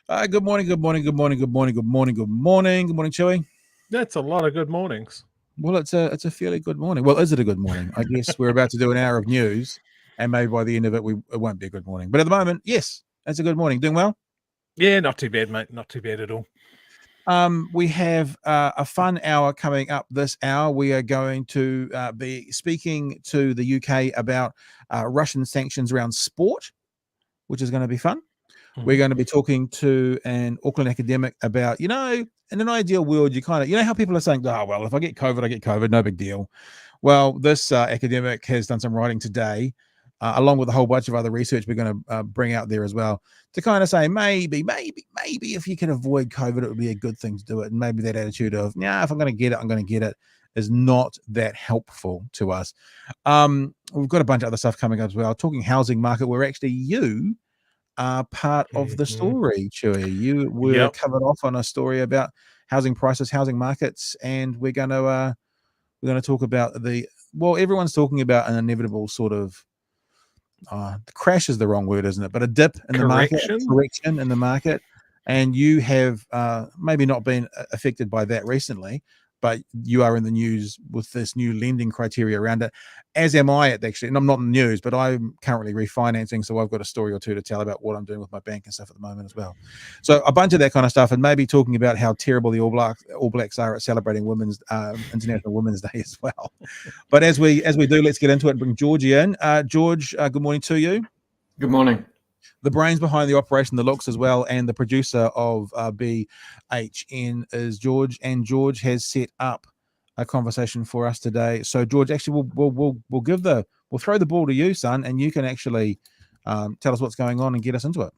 Good morning, good morning, good morning, good morning, good morning, good morning, good morning, Chewy. That's a lot of good mornings. Well, it's a fairly good morning. Well, is it a good morning? I guess we're about to do an hour of news, and maybe by the end of it, it won't be a good morning. But at the moment, yes, it's a good morning. Doing well? Yeah, not too bad, mate. Not too bad at all. We have a fun hour coming up this hour. We are going to be speaking to the UK about Russian sanctions around sport, which is going to be fun. We're going to be talking to an Auckland academic about, in an ideal world, how people are saying, oh, well, if I get COVID, no big deal. Well, this academic has done some writing today, along with a whole bunch of other research we're going to bring out there as well, to kind of say maybe if you can avoid COVID, it would be a good thing to do it. And maybe that attitude of, if I'm going to get it, I'm going to get it, is not that helpful to us. We've got a bunch of other stuff coming up as well. Talking housing market, where actually you are part of the story, Chewy. You were covered off on a story about housing prices, housing markets, and we're going to talk about everyone's talking about an inevitable sort of crash is the wrong word, isn't it? But a dip in the market, correction in the market, and you have maybe not been affected by that recently, but you are in the news with this new lending criteria around it, as am I actually. And I'm not in the news, but I'm currently refinancing, so I've got a story or two to tell about what I'm doing with my bank and stuff at the moment as well. So a bunch of that kind of stuff, and maybe talking about how terrible the All Blacks are at celebrating International Women's Day as well. But as we do, let's get into it and bring Georgie in. George, good morning to you. Good morning. The brains behind the operation, the looks as well, and the producer of BHN is George, and George has set up a conversation for us today. So, George, actually, we'll throw the ball to you, son, and you can actually tell us what's going on and get us into it.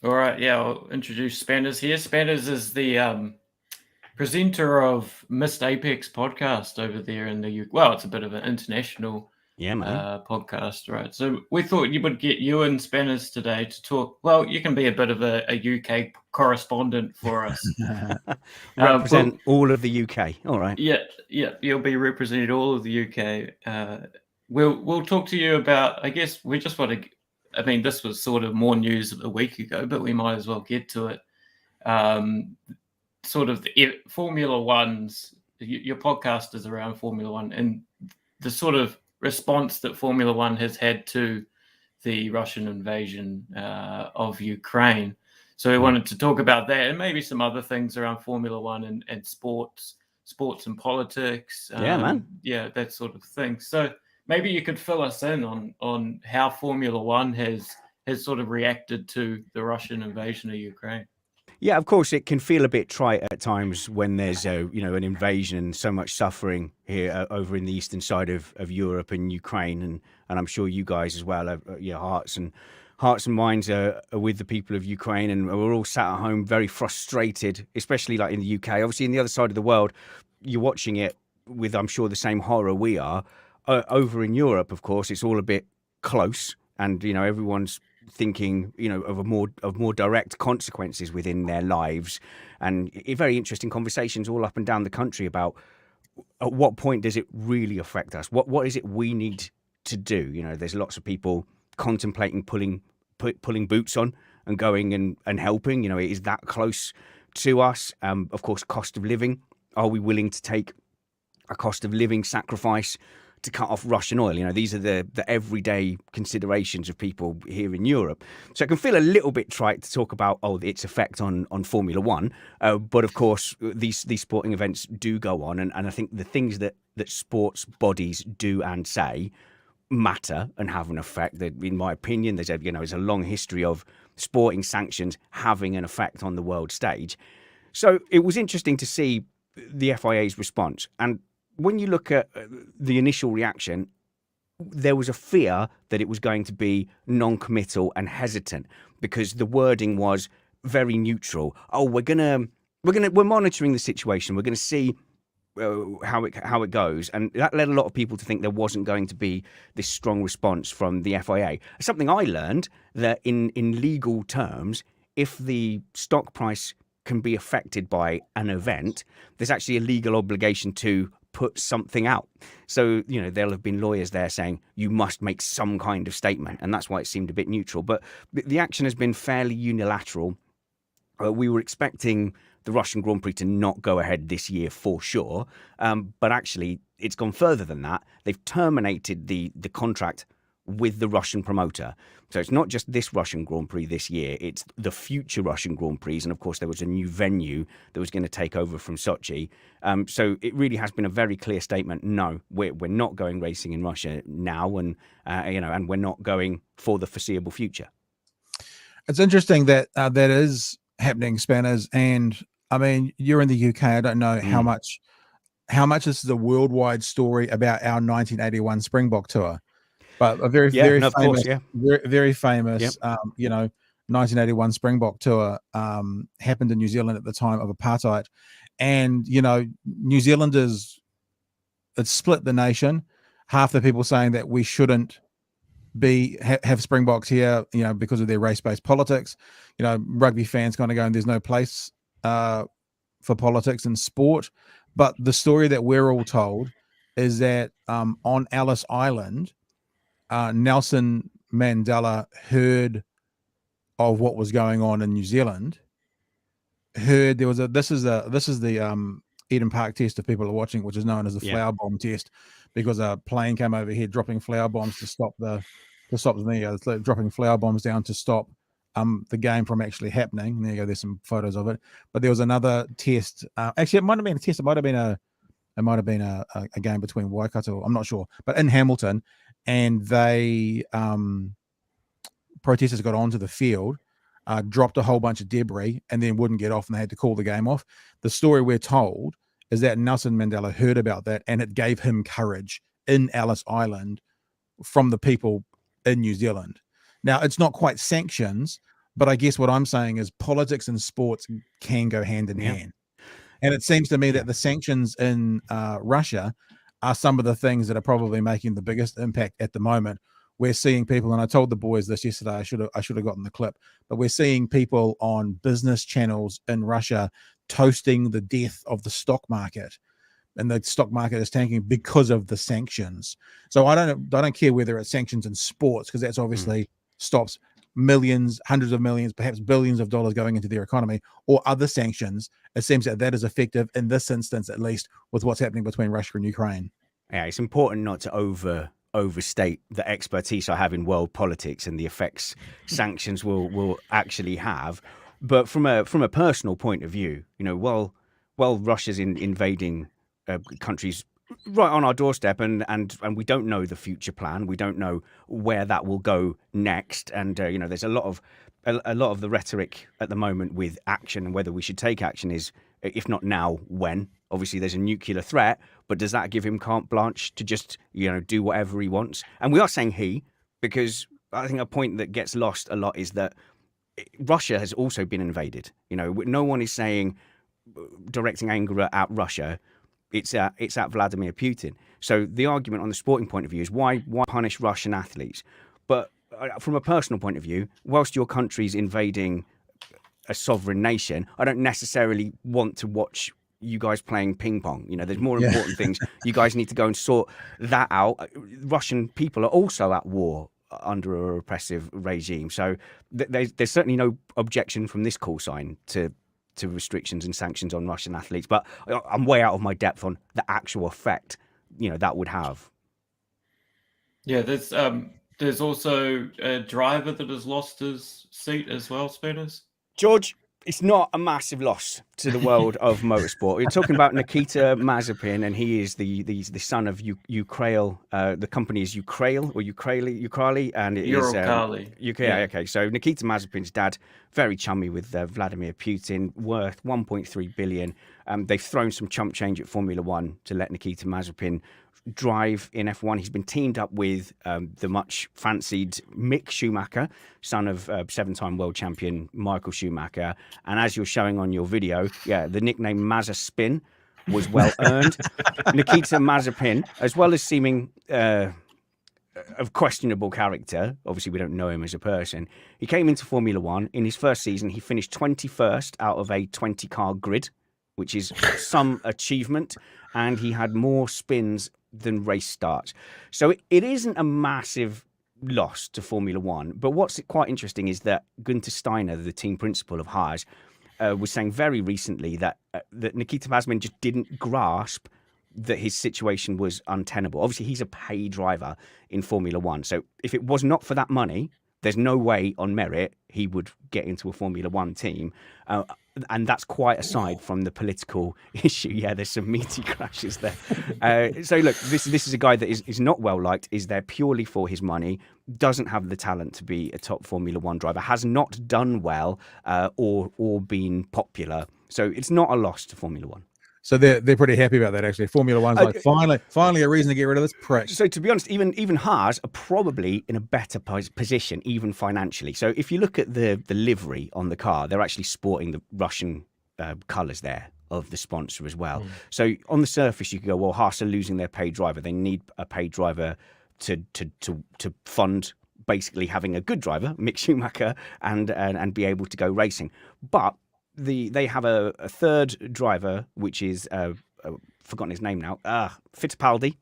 All right, yeah, I'll introduce Spanners here. Spanners is the presenter of Missed Apex podcast over there in the UK. Well, it's a bit of an international podcast, right? So we thought you would get you and Spanners today to talk. Well, you can be a bit of a UK correspondent for us. Represent all of the UK. All right. Yeah, you'll be representing all of the UK. We'll talk to you about. I guess we just want to. I mean, this was sort of more news a week ago, but we might as well get to it. Sort of the Formula One's. Your podcast is around Formula One and the sort of response that Formula One has had to the Russian invasion of Ukraine. So we wanted to talk about that and maybe some other things around Formula One and sports and politics. Yeah, that sort of thing. So maybe you could fill us in on how Formula One has sort of reacted to the Russian invasion of Ukraine. Yeah, of course, it can feel a bit trite at times when there's an invasion and so much suffering here over in the eastern side of Europe and Ukraine, and I'm sure you guys as well have your hearts and minds are with the people of Ukraine, and we're all sat at home very frustrated, especially like in the UK. Obviously, in the other side of the world, you're watching it with, I'm sure, the same horror we are. Over in Europe, of course, it's all a bit close, and everyone's thinking of more direct consequences within their lives, and very interesting conversations all up and down the country about at what point does it really affect us, what is it we need to do. There's lots of people contemplating pulling boots on and going and helping. It is that close to us. Of course, cost of living, are we willing to take a cost of living sacrifice to cut off Russian oil? These are the everyday considerations of people here in Europe. So it can feel a little bit trite to talk about, its effect on Formula One. But of course, these sporting events do go on. And I think the things that sports bodies do and say matter and have an effect. In my opinion, there's a long history of sporting sanctions having an effect on the world stage. So it was interesting to see the FIA's response. And when you look at the initial reaction, there was a fear that it was going to be non-committal and hesitant because the wording was very neutral. We're monitoring the situation. We're going to see how it goes, and that led a lot of people to think there wasn't going to be this strong response from the FIA. Something I learned that in legal terms, if the stock price can be affected by an event, there's actually a legal obligation to put something out. So, there'll have been lawyers there saying you must make some kind of statement, and that's why it seemed a bit neutral. But the action has been fairly unilateral We were expecting the Russian Grand Prix to not go ahead this year for sure, but actually it's gone further than that. They've terminated the contract with the Russian promoter. So it's not just this Russian Grand Prix this year, it's the future Russian Grand Prix. And of course, there was a new venue that was going to take over from Sochi. So it really has been a very clear statement. No, we're not going racing in Russia now, and and we're not going for the foreseeable future. It's interesting that that is happening, Spanners. And I mean, you're in the UK. I don't know how much this is a worldwide story about our 1981 Springbok Tour. But a very famous, 1981 Springbok Tour happened in New Zealand at the time of apartheid, and New Zealanders, it split the nation. Half the people saying that we shouldn't have Springboks here, because of their race-based politics. Rugby fans kind of going, there's no place for politics in sport. But the story that we're all told is that on Ellis Island, Nelson Mandela heard of what was going on in New Zealand. Heard there was this is the Eden Park test if people are watching, which is known as the flower bomb test, because a plane came over here dropping flower bombs to stop dropping flower bombs down to stop the game from actually happening. And there you go. There's some photos of it. But there was another test. Actually, it might have been a test. It might have been a game between Waikato. I'm not sure, but in Hamilton. And they protesters got onto the field, dropped a whole bunch of debris, and then wouldn't get off, and they had to call the game off. The story we're told is that Nelson Mandela heard about that, and it gave him courage in Ellis Island from the people in New Zealand. Now, it's not quite sanctions, but I guess what I'm saying is politics and sports can go hand in hand. And it seems to me that the sanctions in Russia are some of the things that are probably making the biggest impact at the moment. We're seeing people, and I told the boys this yesterday, I should have gotten the clip, but we're seeing people on business channels in Russia toasting the death of the stock market, and the stock market is tanking because of the sanctions. So I don't care whether it's sanctions in sports, because that's obviously stops millions, hundreds of millions, perhaps billions of dollars going into their economy, or other sanctions. It seems that is effective in this instance, at least with what's happening between Russia and Ukraine. Yeah, it's important not to overstate the expertise I have in world politics and the effects sanctions will actually have. But from a personal point of view, while Russia's invading countries right on our doorstep, and we don't know the future plan, we don't know where that will go next, and there's a lot of the rhetoric at the moment with action and whether we should take action is, if not now, when. Obviously there's a nuclear threat, but does that give him carte blanche to just do whatever he wants? And we are saying he, because I think a point that gets lost a lot is that Russia has also been invaded. No one is saying directing anger at Russia. It's at Vladimir Putin. So the argument on the sporting point of view is why punish Russian athletes? But from a personal point of view, whilst your country's invading a sovereign nation, I don't necessarily want to watch you guys playing ping pong. There's more important things. You guys need to go and sort that out. Russian people are also at war under a repressive regime. So there's certainly no objection from this call sign to restrictions and sanctions on Russian athletes, but I'm way out of my depth on the actual effect that would have. Yeah, there's also a driver that has lost his seat as well, Spinners. George, it's not a massive loss to the world of motorsport. We're talking about Nikita Mazepin, and he is the son of Ukrail. The company is Ukrail or Ukrali, and it is UK. Okay, so Nikita Mazepin's dad, very chummy with Vladimir Putin, worth 1.3 billion. They've thrown some chump change at Formula One to let Nikita Mazepin drive in F1. He's been teamed up with the much fancied Mick Schumacher, son of seven-time world champion Michael Schumacher. And as you're showing on your video, the nickname Mazepin was well earned. Nikita Mazepin, as well as seeming of questionable character, obviously we don't know him as a person, he came into Formula One. In his first season, he finished 21st out of a 20-car grid, which is some achievement, and he had more spins than race starts. So it isn't a massive loss to Formula One, but what's quite interesting is that Gunther Steiner, the team principal of Haas, was saying very recently that Nikita Mazepin just didn't grasp that his situation was untenable. Obviously, he's a paid driver in Formula One. So if it was not for that money, there's no way on merit he would get into a Formula One team. And that's quite aside from the political issue. Yeah, there's some meaty crashes there. So look, this is a guy that is not well liked, is there purely for his money, doesn't have the talent to be a top Formula One driver, has not done well or been popular. So it's not a loss to Formula One. So they're pretty happy about that, actually. Formula One's like, finally a reason to get rid of this prick. So to be honest, even Haas are probably in a better position, even financially. So if you look at the livery on the car, they're actually sporting the Russian colours there of the sponsor as well. So on the surface, you could go, well, Haas are losing their paid driver. They need a paid driver to fund basically having a good driver, Mick Schumacher, and be able to go racing. But they have a third driver, which is I've forgotten his name now, Fittipaldi.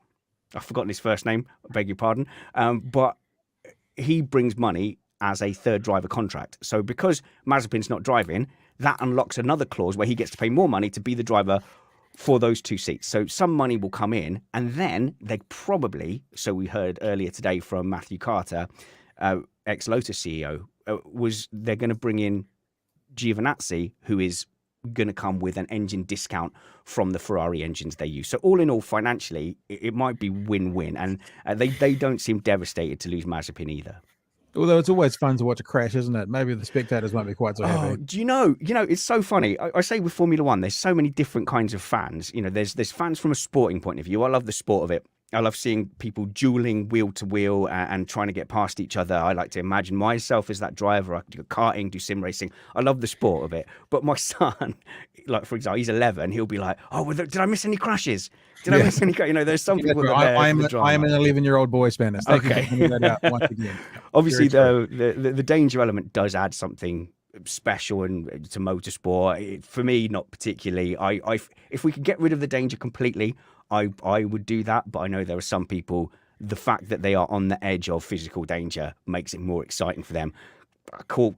I've forgotten his first name, I beg your pardon. But he brings money as a third driver contract. So because Mazepin's not driving, that unlocks another clause where he gets to pay more money to be the driver for those two seats. So some money will come in, and then they probably, so we heard earlier today from Matthew Carter, ex-Lotus CEO, they're going to bring in Giovinazzi, who is going to come with an engine discount from the Ferrari engines they use. So all in all, financially, it might be win-win. And they don't seem devastated to lose Mazepin either. Although it's always fun to watch a crash, isn't it? Maybe the spectators won't be quite so happy. Do you know, it's so funny. I say with Formula One, there's so many different kinds of fans. There's fans from a sporting point of view. I love the sport of it. I love seeing people dueling wheel to wheel and trying to get past each other. I like to imagine myself as that driver. I could do karting, do sim racing. I love the sport of it. But my son, like, for example, he's 11. He'll be like, oh, did I miss any crashes? Did I miss any crashes? There's some people that I am an 11-year-old boy, Spanish. Okay. That out once again. Obviously, though, the danger element does add something special and to motorsport. For me, not particularly. If we could get rid of the danger completely, I would do that, but I know there are some people, the fact that they are on the edge of physical danger makes it more exciting for them.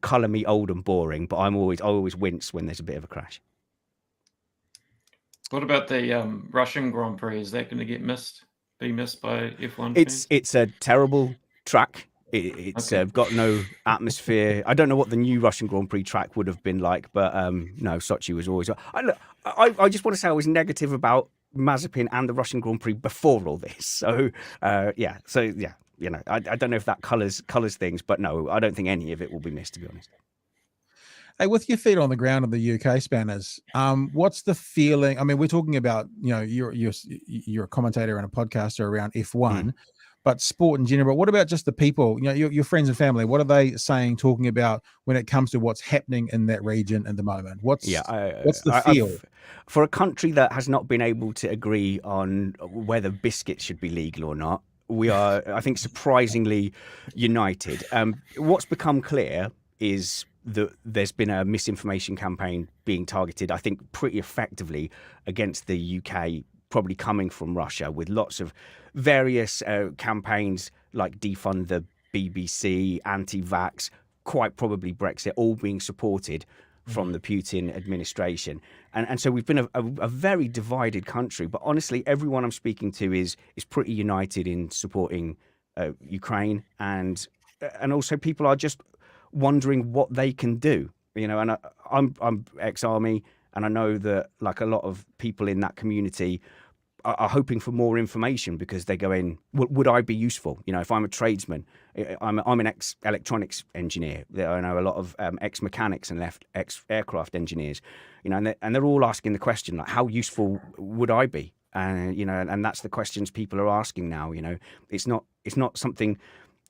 Colour me old and boring, but I always wince when there's a bit of a crash. What about the Russian Grand Prix? Is that going to be missed by F1? It's a terrible track. It's got no atmosphere. I don't know what the new Russian Grand Prix track would have been like, but no, Sochi was always. I just want to say I was negative about Mazepin and the Russian Grand Prix before all this. So I don't know if that colours things, but no, I don't think any of it will be missed, to be honest. Hey, with your feet on the ground in the UK, Spanners, what's the feeling? I mean, we're talking about, you're a commentator and a podcaster around F1, but sport in general. But what about just the people, your friends and family? What are they saying, talking about when it comes to what's happening in that region at the moment? What's the feel? For a country that has not been able to agree on whether biscuits should be legal or not, we are, I think, surprisingly united. What's become clear is that there's been a misinformation campaign being targeted, I think, pretty effectively against the UK, probably coming from Russia, with lots of various campaigns like defund the BBC, anti-vax, quite probably Brexit, all being supported from the Putin administration. And so we've been a very divided country. But honestly, everyone I'm speaking to is pretty united in supporting Ukraine. And also people are just wondering what they can do. And I'm ex-army, and I know that, like, a lot of people in that community are hoping for more information, because they're going, would I be useful? If I'm a tradesman, I'm an ex-electronics engineer. I know a lot of ex-mechanics and ex-aircraft engineers, and they're all asking the question, like, how useful would I be? And that's the questions people are asking now. It's not something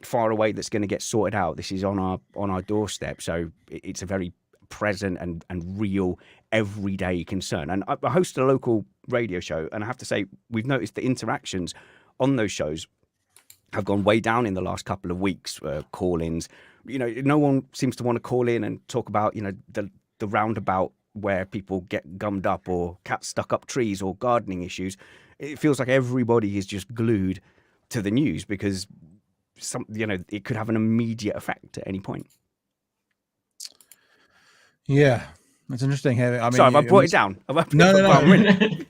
far away that's going to get sorted out. This is on our doorstep. So it's a very present and real everyday concern. And I host a local radio show, and I have to say, we've noticed the interactions on those shows have gone way down in the last couple of weeks. Call-ins, no one seems to want to call in and talk about the roundabout where people get gummed up, or cats stuck up trees, or gardening issues. It feels like everybody is just glued to the news, because it could have an immediate effect at any point. Yeah. It's interesting having. I mean, Sorry, have I brought it down? Have I No, no, no. Really?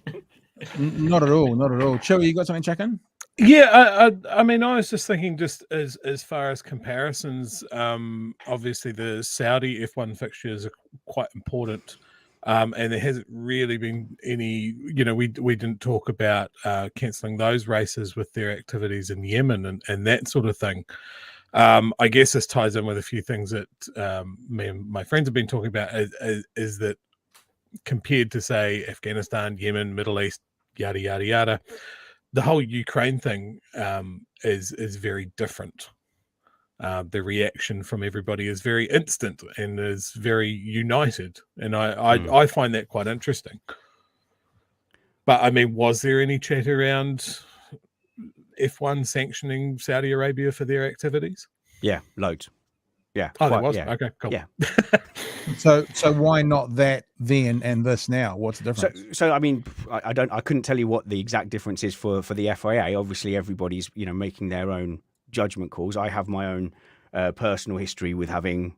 Not at all. Not at all. Chewy, you got something, Chuckin? Yeah, I mean, I was just thinking, just as far as comparisons, obviously the Saudi F1 fixtures are quite important, and there hasn't really been any. We didn't talk about cancelling those races with their activities in Yemen and that sort of thing. I guess this ties in with a few things that me and my friends have been talking about. Is that compared to, say, Afghanistan, Yemen, Middle East, yada yada yada, the whole Ukraine thing is very different. The reaction from everybody is very instant and is very united, and I find that quite interesting. But I mean, was there any chat around F1 sanctioning Saudi Arabia for their activities? Yeah, loads. Yeah. Oh, there was? Yeah. Okay, cool. Yeah. So why not that then and this now? What's the difference? So I mean, I couldn't tell you what the exact difference is for the FIA. Obviously, everybody's making their own judgment calls. I have my own personal history with having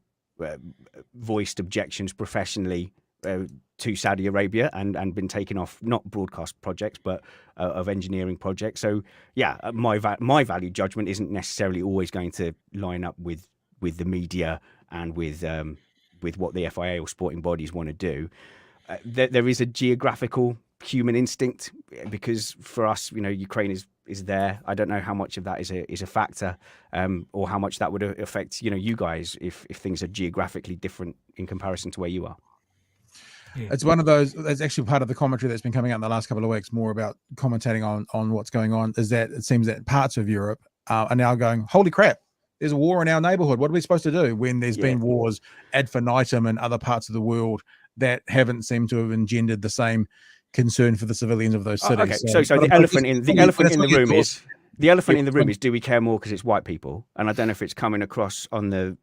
voiced objections professionally to Saudi Arabia and been taken off not broadcast projects but of engineering projects. So yeah, my value judgment isn't necessarily always going to line up with the media and with what the FIA or sporting bodies want to do. There is a geographical human instinct, because for us, Ukraine is there. I don't know how much of that is a factor, or how much that would affect you guys if things are geographically different in comparison to where you are. Yeah. It's one of those. That's actually part of the commentary that's been coming out in the last couple of weeks, more about commentating on what's going on. Is that it seems that parts of Europe are now going, holy crap, there's a war in our neighborhood. What are we supposed to do when there's been wars ad infinitum in other parts of the world that haven't seemed to have engendered the same concern for the civilians of those cities? Okay, so the elephant in the room is, do we care more because it's white people? And I don't know if it's coming across on the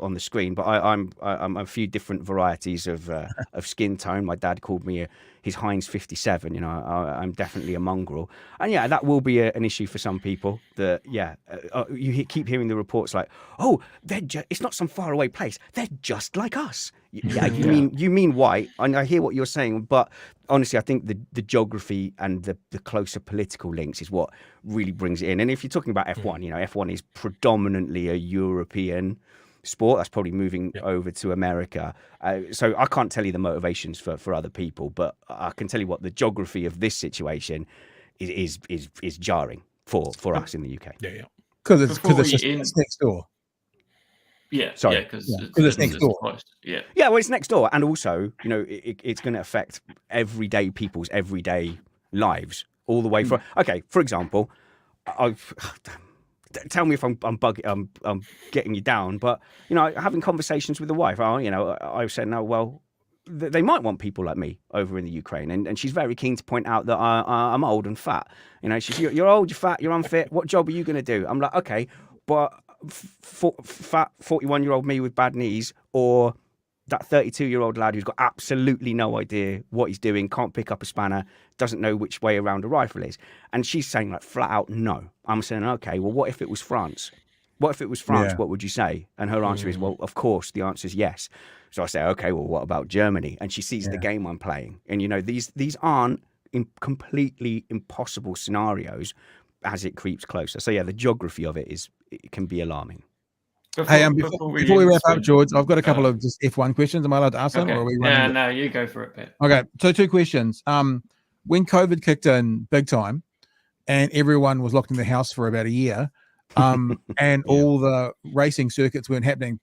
on the screen, but I'm a few different varieties of skin tone. My dad called me his Heinz 57. I'm definitely a mongrel, and yeah, that will be an issue for some people. That you keep hearing the reports like, oh, it's not some faraway place. They're just like us. Yeah, you mean white, and I hear what you're saying, but honestly, I think the geography and the closer political links is what really brings it in. And if you're talking about F1, F1 is predominantly a European sport. That's probably moving over to America. So I can't tell you the motivations for other people, but I can tell you what the geography of this situation is jarring for us in the UK. Yeah. Because it's next door. Yeah, sorry, because it's next door. Close. Yeah, well, it's next door, and also, it's going to affect everyday people's everyday lives all the way from. Okay, for example, tell me if I'm getting you down, but having conversations with the wife, I said, no, well, they might want people like me over in the Ukraine, and she's very keen to point out that I'm old and fat. She's you're old, you're fat, you're unfit. What job are you going to do? I'm like, okay, but fat 41-year-old me with bad knees, or that 32-year-old lad who's got absolutely no idea what he's doing, can't pick up a spanner, doesn't know which way around a rifle is. And she's saying like flat out no. I'm saying, okay, well, what if it was France? What if it was France? What would you say? And her answer is, well, of course, the answer is yes. So I say, okay, well, what about Germany? And she sees the game I'm playing. And, these aren't completely impossible scenarios as it creeps closer. So, yeah, the geography of it can be alarming. Before we wrap up, George, I've got a couple of just F1 questions. Am I allowed to ask them? Or are we running? No, you go for it, Pat. Okay, so 2 questions. When COVID kicked in big time and everyone was locked in the house for about a year, and all the racing circuits weren't happening,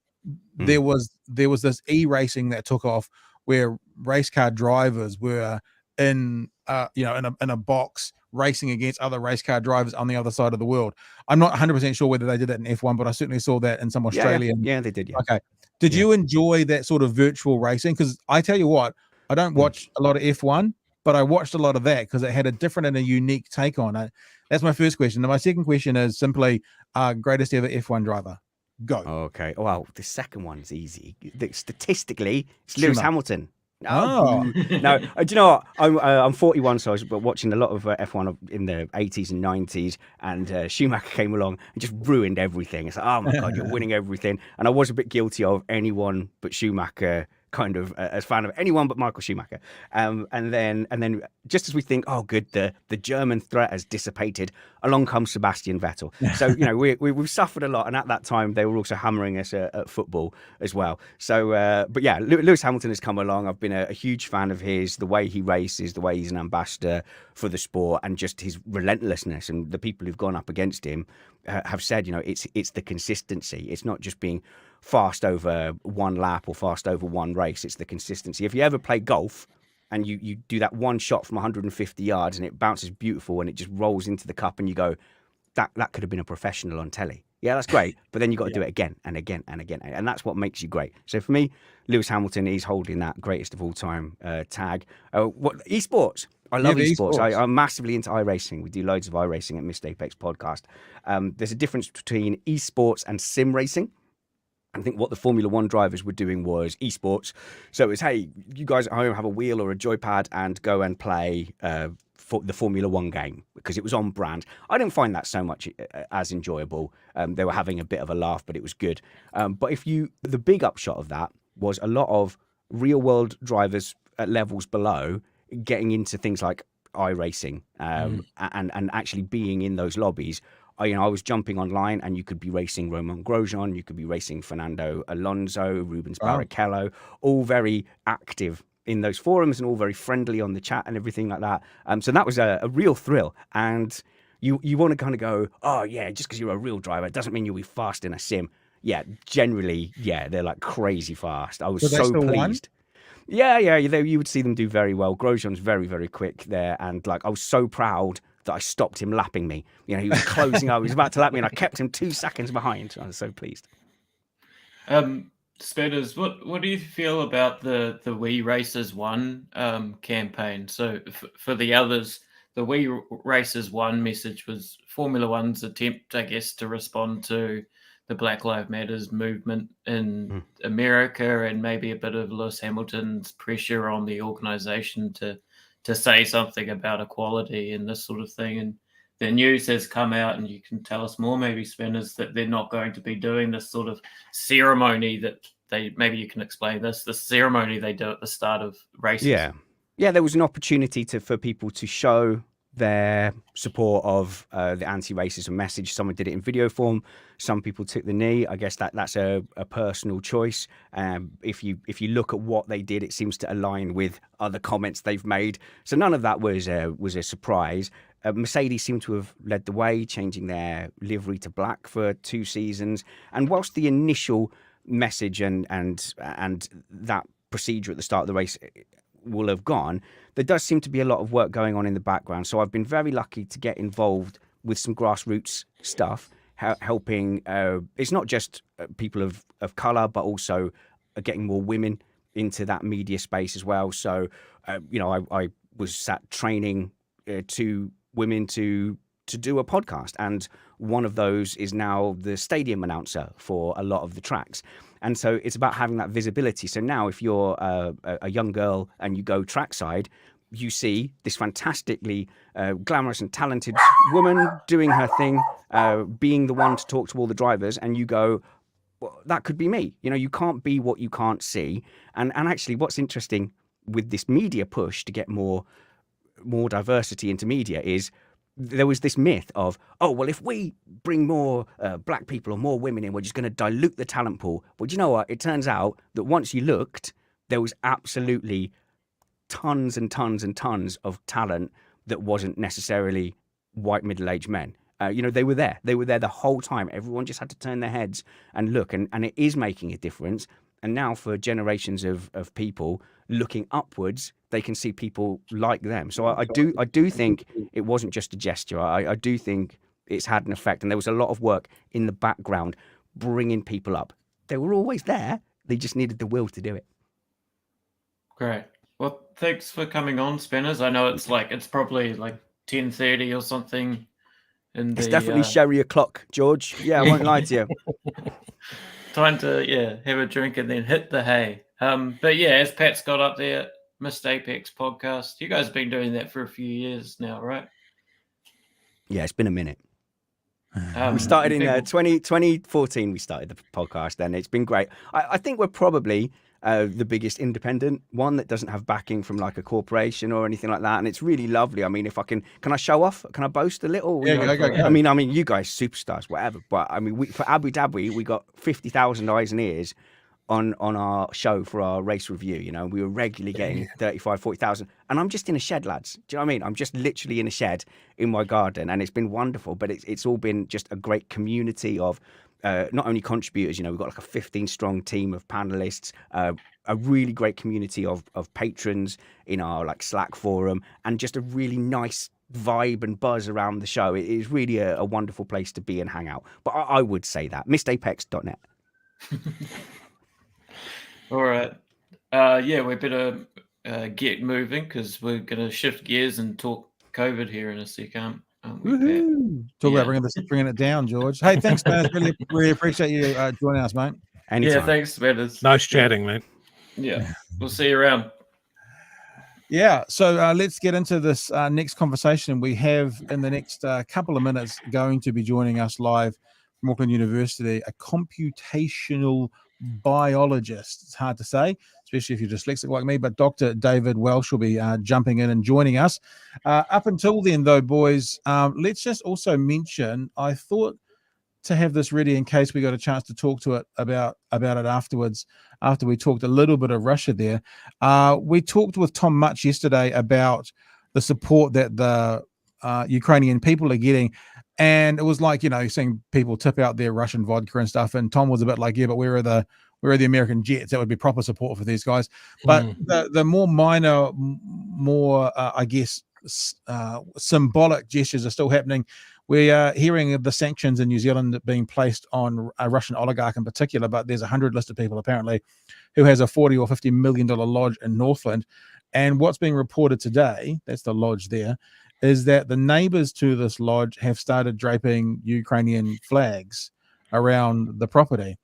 there was this e-racing that took off where race car drivers were in a box racing against other race car drivers on the other side of the world. I'm not 100% sure whether they did that in F1, but I certainly saw that in some Australian. Yeah, they did. Yeah. Okay. Did you enjoy that sort of virtual racing? Because I tell you what, I don't watch a lot of F1, but I watched a lot of that because it had a different and a unique take on it. That's my first question. And my second question is simply, greatest ever F1 driver. Go. Okay. Well, the second one's easy. Statistically, it's Lewis Hamilton. Oh no! Do you know what? I'm 41, so I was watching a lot of F1 in the 80s and 90s, and Schumacher came along and just ruined everything. It's like, oh my god, you're winning everything. And I was a bit guilty of anyone but Schumacher kind of a fan of anyone but Michael Schumacher. And then just as we think, oh, good, the German threat has dissipated, along comes Sebastian Vettel. So, you know, we've suffered a lot. And at that time, they were also hammering us at football as well. So, but yeah, Lewis Hamilton has come along. I've been a huge fan of his, the way he races, the way he's an ambassador for the sport, and just his relentlessness. And the people who've gone up against him have said, you know, it's the consistency. It's not just being fast over one lap or fast over one race. It's the consistency. If you ever play golf and you do that one shot from 150 yards and it bounces beautiful and it just rolls into the cup and you go, that could have been a professional on telly. Yeah, that's great. But then you got to do it again and again and again. And that's what makes you great. So for me, Lewis Hamilton is holding that greatest of all time tag. Esports. I love esports. I'm massively into iRacing. We do loads of iRacing at Missed Apex podcast. There's a difference between esports and sim racing. I think what the Formula One drivers were doing was esports. So it's, hey, you guys at home have a wheel or a joypad and go and play for the Formula One game, because it was on brand. I didn't find that so much as enjoyable. They were having a bit of a laugh, but it was good. But the big upshot of that was a lot of real world drivers at levels below getting into things like iRacing and actually being in those lobbies. I was jumping online and you could be racing Romain Grosjean, you could be racing Fernando Alonso, Rubens Barrichello, all very active in those forums and all very friendly on the chat and everything like that. So that was a real thrill. And you want to kind of go, oh yeah, just because you're a real driver, it doesn't mean you'll be fast in a sim. Yeah, generally, yeah, they're like crazy fast. I was so pleased. Yeah, you would see them do very well. Grosjean's very, very quick there. And like, I was so proud that I stopped him lapping me. You know, he was closing up, he was about to lap me and I kept him 2 seconds behind. I was so pleased. Spinners, what do you feel about the We Racers One campaign? So for the others, the We Racers One message was Formula One's attempt, I guess, to respond to the Black Lives Matters movement in America, and maybe a bit of Lewis Hamilton's pressure on the organization to say something about equality and this sort of thing. And the news has come out, and you can tell us more, maybe, Spinners, that they're not going to be doing this sort of ceremony that maybe you can explain the ceremony they do at the start of races. Yeah, there was an opportunity for people to show their support of the anti-racism message. Someone did it in video form. Some people took the knee. I guess that's a personal choice. If you look at what they did, it seems to align with other comments they've made. So none of that was a surprise. Mercedes seemed to have led the way, changing their livery to black for 2 seasons. And whilst the initial message and that procedure at the start of the race will have gone, there does seem to be a lot of work going on in the background. So I've been very lucky to get involved with some grassroots stuff, helping. It's not just people of colour, but also getting more women into that media space as well. So, I was sat training 2 women to do a podcast, and one of those is now the stadium announcer for a lot of the tracks. And so it's about having that visibility. So now if you're a young girl and you go trackside, you see this fantastically glamorous and talented woman doing her thing, being the one to talk to all the drivers, and you go, well, that could be me. You know, you can't be what you can't see. And actually what's interesting with this media push to get more diversity into media is there was this myth of, oh, well, if we bring more black people or more women in, we're just going to dilute the talent pool. But you know what? It turns out that once you looked, there was absolutely tons and tons and tons of talent that wasn't necessarily white middle-aged men. They were there. They were there the whole time. Everyone just had to turn their heads and look. And it is making a difference. And now for generations of people looking upwards, they can see people like them. So I do think it wasn't just a gesture. I do think it's had an effect. And there was a lot of work in the background bringing people up. They were always there. They just needed the will to do it. Great. Well, thanks for coming on, Spinners. I know it's probably like 10:30 or something. It's definitely sherry o'clock, George. Yeah, I won't lie to you. Time to have a drink and then hit the hay. But yeah, as Pat's got up there, Missed Apex podcast. You guys have been doing that for a few years now, right? Yeah, it's been a minute. We started in 2014. We started the podcast, and it's been great. I think we're probably the biggest independent one that doesn't have backing from like a corporation or anything like that, and it's really lovely. I mean, if I can I show off? Can I boast a little? Yeah, go. I mean, you guys superstars, whatever. But I mean, for Abu Dhabi, we got 50,000 eyes and ears on our show for our race review. You know, we were regularly getting 35, 40,000, and I'm just in a shed, lads. Do you know what I mean? I'm just literally in a shed in my garden, and it's been wonderful. But it's all been just a great community of not only contributors. You know, we've got like a 15-strong team of panelists, a really great community of patrons in our like Slack forum, and just a really nice vibe and buzz around the show. It is really a wonderful place to be and hang out. But I would say that missedapex.net. All right. Yeah, we better get moving because we're going to shift gears and talk COVID here in a second. Talk about bringing it down, George. Hey, thanks, man. Really appreciate you joining us, mate. Anytime. Yeah, thanks, man. Nice chatting, mate. Yeah, we'll see you around. Yeah, so let's get into this next conversation. We have in the next couple of minutes going to be joining us live from Auckland University, a computational biologist. It's hard to say, especially if you're dyslexic like me, but Dr. David Welch will be jumping in and joining us. Up until then, though, boys, let's just also mention, I thought to have this ready in case we got a chance to talk to it about it afterwards, after we talked a little bit of Russia there. We talked with Tom Much yesterday about the support that the Ukrainian people are getting. And it was like, you know, seeing people tip out their Russian vodka and stuff. And Tom was a bit like, yeah, but where are the American jets? That would be proper support for these guys. But the more minor, more, I guess, symbolic gestures are still happening. We are hearing of the sanctions in New Zealand being placed on a Russian oligarch in particular, but there's 100 listed people apparently who has a $40 or $50 million lodge in Northland. And what's being reported today, that's the lodge there, is that the neighbors to this lodge have started draping Ukrainian flags around the property,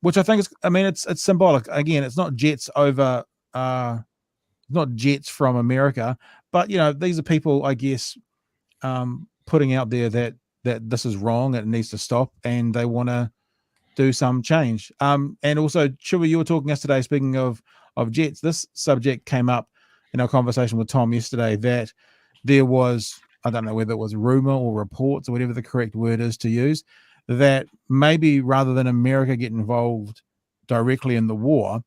which I think is, I mean, it's symbolic. Again, it's not jets over, not jets from America, but, you know, these are people, I guess, putting out there that this is wrong, it needs to stop, and they want to do some change. And also, Chewy, you were talking yesterday, speaking of jets, this subject came up in our conversation with Tom yesterday, that there was, I don't know whether it was rumor or reports or whatever the correct word is to use, that maybe rather than America get involved directly in the war,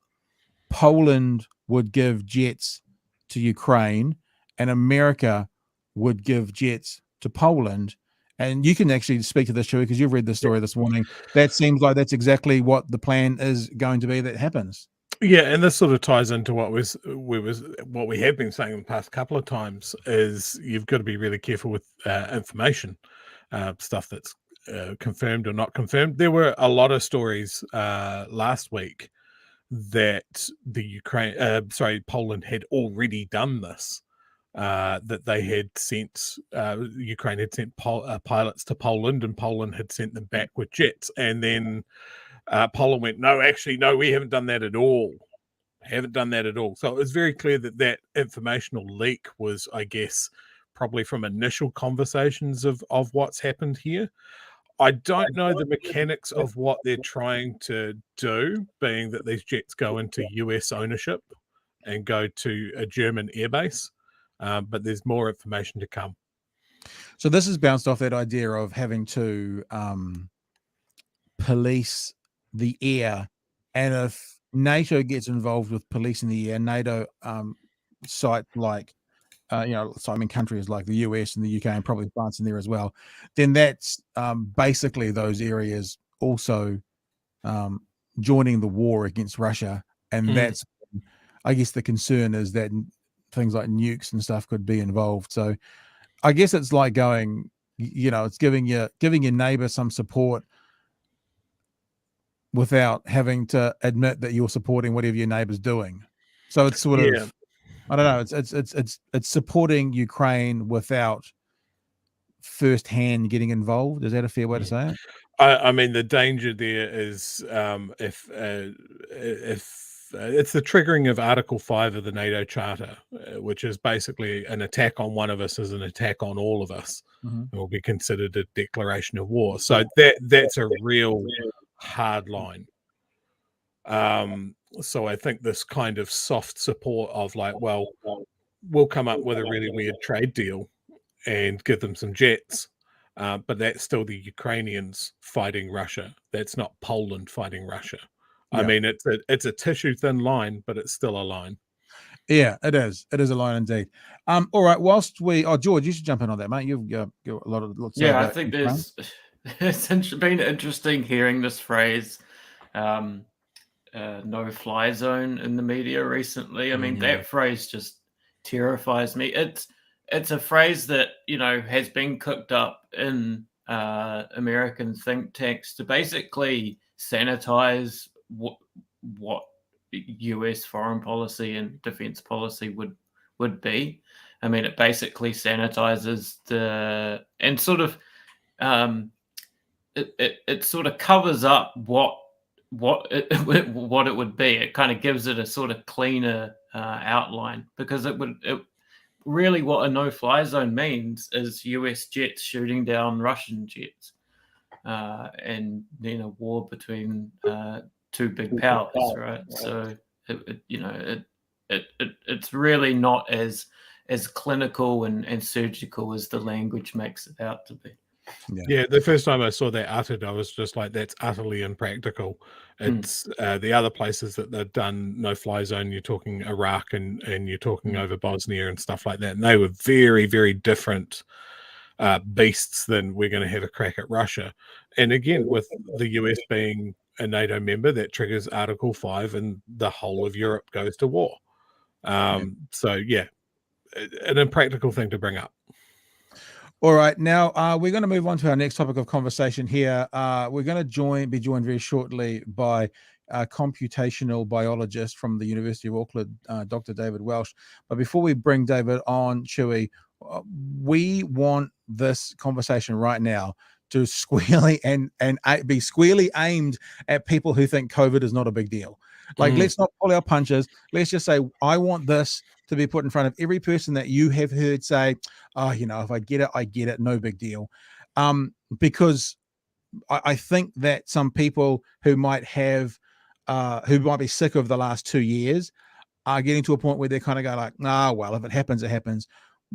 Poland would give jets to Ukraine and America would give jets to Poland. And you can actually speak to this, Chewy, because you've read the story this morning. That seems like that's exactly what the plan is going to be that happens. Yeah, and this sort of ties into what we have been saying in the past couple of times, is you've got to be really careful with information, stuff that's confirmed or not confirmed. There were a lot of stories last week that Poland had already done this, that they had sent, Ukraine had sent pilots to Poland, and Poland had sent them back with jets, and then Poland went, no, we haven't done that at all. So it was very clear that informational leak was, I guess, probably from initial conversations of what's happened here. I don't know the mechanics of what they're trying to do, being that these jets go into US ownership and go to a German airbase, but there's more information to come. So this has bounced off that idea of having to police the air, and if NATO gets involved with policing the air, NATO site like countries like the US and the UK and probably France in there as well, then that's basically those areas also joining the war against Russia. And that's, I guess, the concern is that things like nukes and stuff could be involved. So I guess it's like going, it's giving your neighbor some support without having to admit that you're supporting whatever your neighbor's doing. So it's sort of, I don't know, it's supporting Ukraine without firsthand getting involved. Is that a fair way to say it? I mean, the danger there is if it's the triggering of Article 5 of the NATO Charter, which is basically an attack on one of us is an attack on all of us. It will be considered a declaration of war. So that's a real hard line. So I think this kind of soft support of like, well, we'll come up with a really weird trade deal and give them some jets, but that's still the Ukrainians fighting Russia. That's not Poland fighting Russia. I Yeah. mean, it's a tissue thin line, but it's still a line. Yeah, it is. It is a line indeed. All right. Whilst George, you should jump in on that, mate. You've got a lot to say Yeah, I about think Ukraine. it's been interesting hearing this phrase, no-fly zone in the media recently. I mean, that phrase just terrifies me. It's a phrase that, you know, has been cooked up in American think tanks to basically sanitize what US foreign policy and defense policy would be. I mean, it basically sanitizes and sort of it sort of covers up what it would be. It kind of gives it a sort of cleaner outline, because it really, what a no-fly zone means is US jets shooting down Russian jets, and then a war between two big powers, right? So it's really not as clinical and surgical as the language makes it out to be. Yeah, the first time I saw that uttered, I was just like, that's utterly impractical. It's the other places that they've done no-fly zone, you're talking Iraq and you're talking over Bosnia and stuff like that, and they were very, very different beasts than we're going to have a crack at Russia. And again, with the US being a NATO member, that triggers Article 5 and the whole of Europe goes to war. So yeah, an impractical thing to bring up. All right, now we're going to move on to our next topic of conversation here. We're going to be joined very shortly by a computational biologist from the University of Auckland, Dr. David Welch. But before we bring David on, Chewy, we want this conversation right now to squarely and be squarely aimed at people who think COVID is not a big deal. Like, let's not pull our punches. Let's just say, I want this to be put in front of every person that you have heard say, oh, you know, if I get it, I get it. No big deal. Because I think that some people who might be sick of the last 2 years are getting to a point where they kind of go like, well, if it happens, it happens.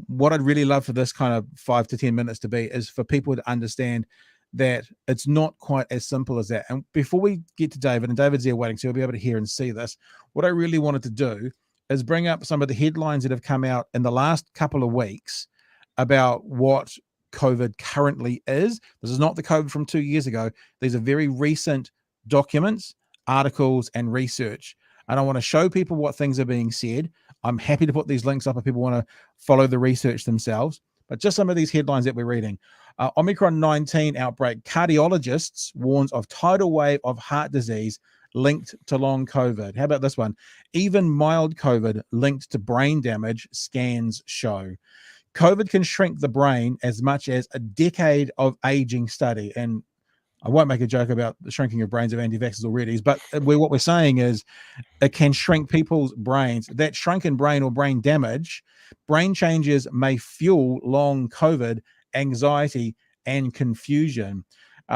What I'd really love for this kind of 5 to 10 minutes to be is for people to understand that it's not quite as simple as that. And before we get to David, and David's here waiting, so he'll be able to hear and see this, what I really wanted to do is bring up some of the headlines that have come out in the last couple of weeks about what COVID currently is. This is not the COVID from 2 years ago. These are very recent documents, articles, and research. And I want to show people what things are being said. I'm happy to put these links up if people want to follow the research themselves. But just some of these headlines that we're reading. Omicron 19 outbreak. Cardiologists warns of tidal wave of heart disease linked to long COVID. How about this one? Even mild COVID linked to brain damage, scans show. COVID can shrink the brain as much as a decade of aging study. And I won't make a joke about the shrinking of brains of anti-vaxxers already, but what we're saying is it can shrink people's brains. That shrunken brain or brain damage, brain changes may fuel long COVID, anxiety, and confusion.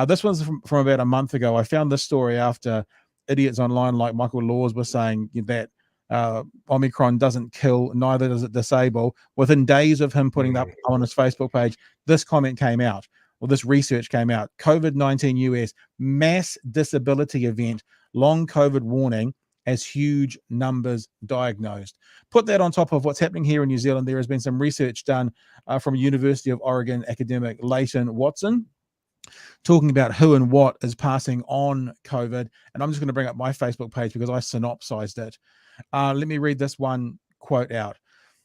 This one's from about a month ago. I found this story after idiots online like Michael Laws were saying that Omicron doesn't kill, neither does it disable. Within days of him putting that on his Facebook page, this comment came out. Well, this research came out. COVID-19 US mass disability event, long COVID warning as huge numbers diagnosed. Put that on top of what's happening here in New Zealand. There has been some research done from University of Oregon academic Leighton Watson, talking about who and what is passing on COVID. And I'm just going to bring up my Facebook page because I synopsized it. Let me read this one quote out.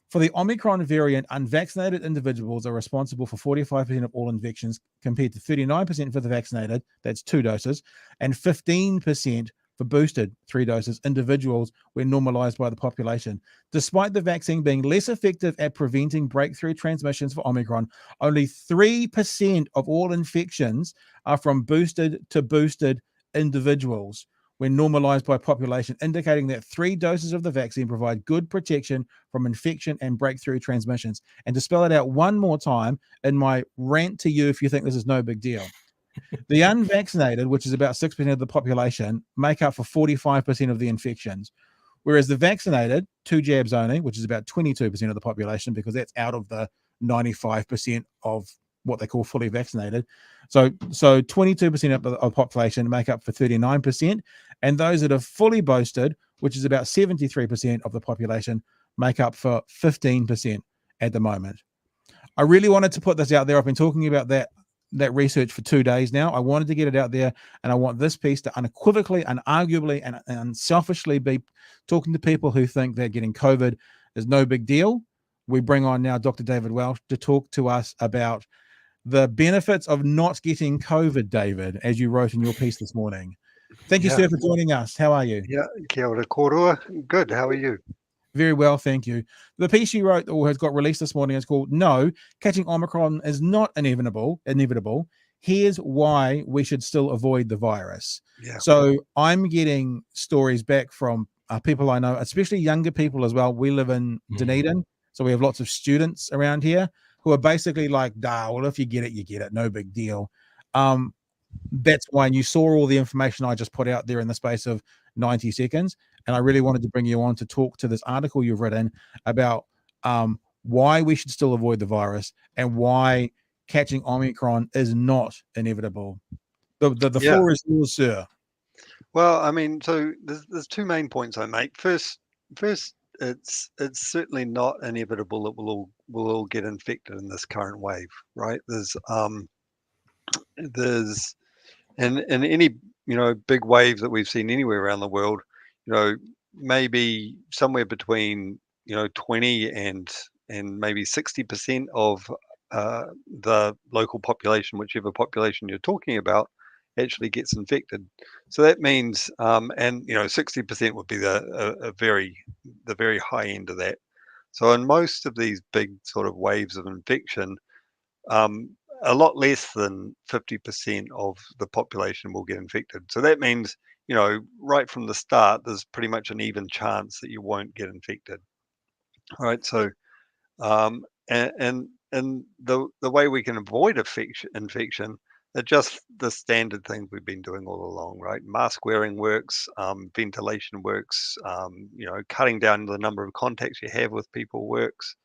For the Omicron variant, unvaccinated individuals are responsible for 45% of all infections, compared to 39% for the vaccinated, that's 2 doses, and 15% for boosted 3 doses individuals when normalized by the population. Despite the vaccine being less effective at preventing breakthrough transmissions for Omicron, only 3% of all infections are from boosted to boosted individuals when normalized by population, indicating that 3 doses of the vaccine provide good protection from infection and breakthrough transmissions. And to spell it out one more time in my rant to you, if you think this is no big deal, The unvaccinated, which is about 6% of the population, make up for 45% of the infections. Whereas the vaccinated, 2 jabs only, which is about 22% of the population, because that's out of the 95% of what they call fully vaccinated. So 22% of the population make up for 39%. And those that are fully boosted, which is about 73% of the population, make up for 15% at the moment. I really wanted to put this out there. I've been talking about that research for 2 days now. I wanted to get it out there, and I want this piece to unequivocally, unarguably, and unselfishly be talking to people who think that getting COVID is no big deal. We bring on now Dr. David Welch to talk to us about the benefits of not getting COVID, David, as you wrote in your piece this morning. Thank you, sir, for joining us. How are you? Yeah, kia ora kōrua. Good. How are you? Very well, thank you. The piece you wrote or has got released this morning is called "No, Catching Omicron is Not Inevitable. Here's Why We Should Still Avoid the Virus." Yeah. So I'm getting stories back from people I know, especially younger people as well. We live in Dunedin, so we have lots of students around here who are basically like, well, if you get it, you get it. No big deal. That's why you saw all the information I just put out there in the space of 90 seconds. And I really wanted to bring you on to talk to this article you've written about why we should still avoid the virus and why catching Omicron is not inevitable. The floor is yours, sir. Well, I mean, so there's 2 main points I make. First, it's certainly not inevitable that we'll all get infected in this current wave, right? There's in any big wave that we've seen anywhere around the world, maybe somewhere between 20 and maybe 60% of the local population, whichever population you're talking about, actually gets infected. So that means, and 60% would be the very high end of that. So in most of these big sort of waves of infection, a lot less than 50% of the population will get infected. So that means, right from the start, there's pretty much an even chance that you won't get infected. All right. So, and the way we can avoid infection are just the standard things we've been doing all along, right? Mask wearing works, ventilation works, cutting down the number of contacts you have with people works.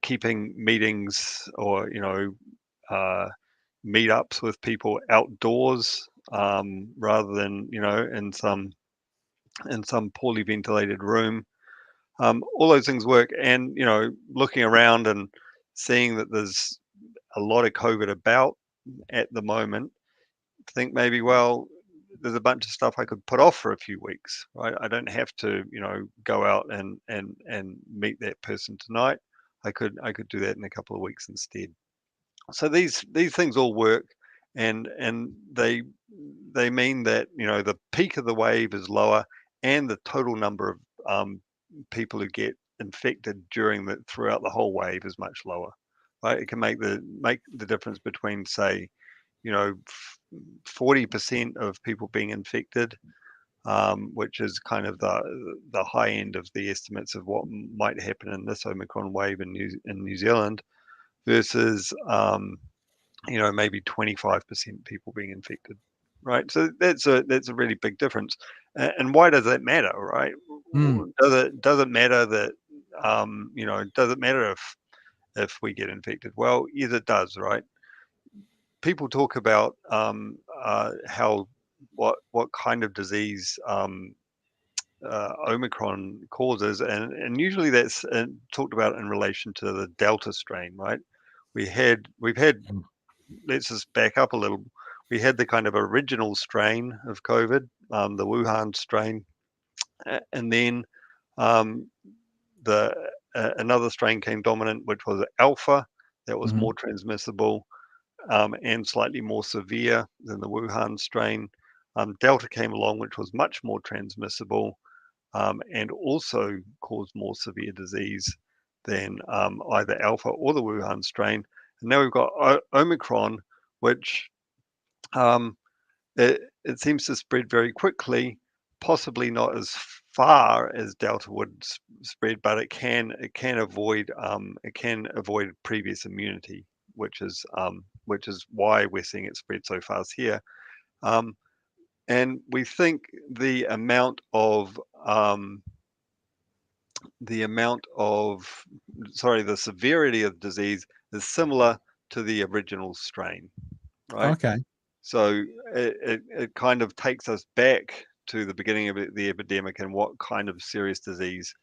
Keeping meetings or meetups with people outdoors rather than in some poorly ventilated room. All those things work, and looking around and seeing that there's a lot of COVID about at the moment, think maybe, well, there's a bunch of stuff I could put off for a few weeks, right? I don't have to go out and meet that person tonight. I could do that in a couple of weeks instead. So these things all work, and they mean that the peak of the wave is lower, and the total number of people who get infected throughout the whole wave is much lower. Right? It can make the difference between, say, 40% of people being infected, which is kind of the high end of the estimates of what might happen in this Omicron wave in New Zealand, versus maybe 25% people being infected, right? So that's a really big difference. And why does that matter, right? Does it matter that does it matter if we get infected? Well, yes, it does, right? People talk about what kind of disease Omicron causes, and usually that's talked about in relation to the Delta strain, right? We've had let's just back up a little. We had the kind of original strain of COVID, the Wuhan strain, and then another strain came dominant, which was Alpha, that was more transmissible and slightly more severe than the Wuhan strain. Delta came along, which was much more transmissible and also caused more severe disease than either Alpha or the Wuhan strain. And now we've got Omicron, which it seems to spread very quickly, possibly not as far as Delta would spread, but it can avoid previous immunity, which is which is why we're seeing it spread so fast here. And we think the amount of the severity of disease is similar to the original strain, right? Okay. So it kind of takes us back to the beginning of the epidemic and what kind of serious disease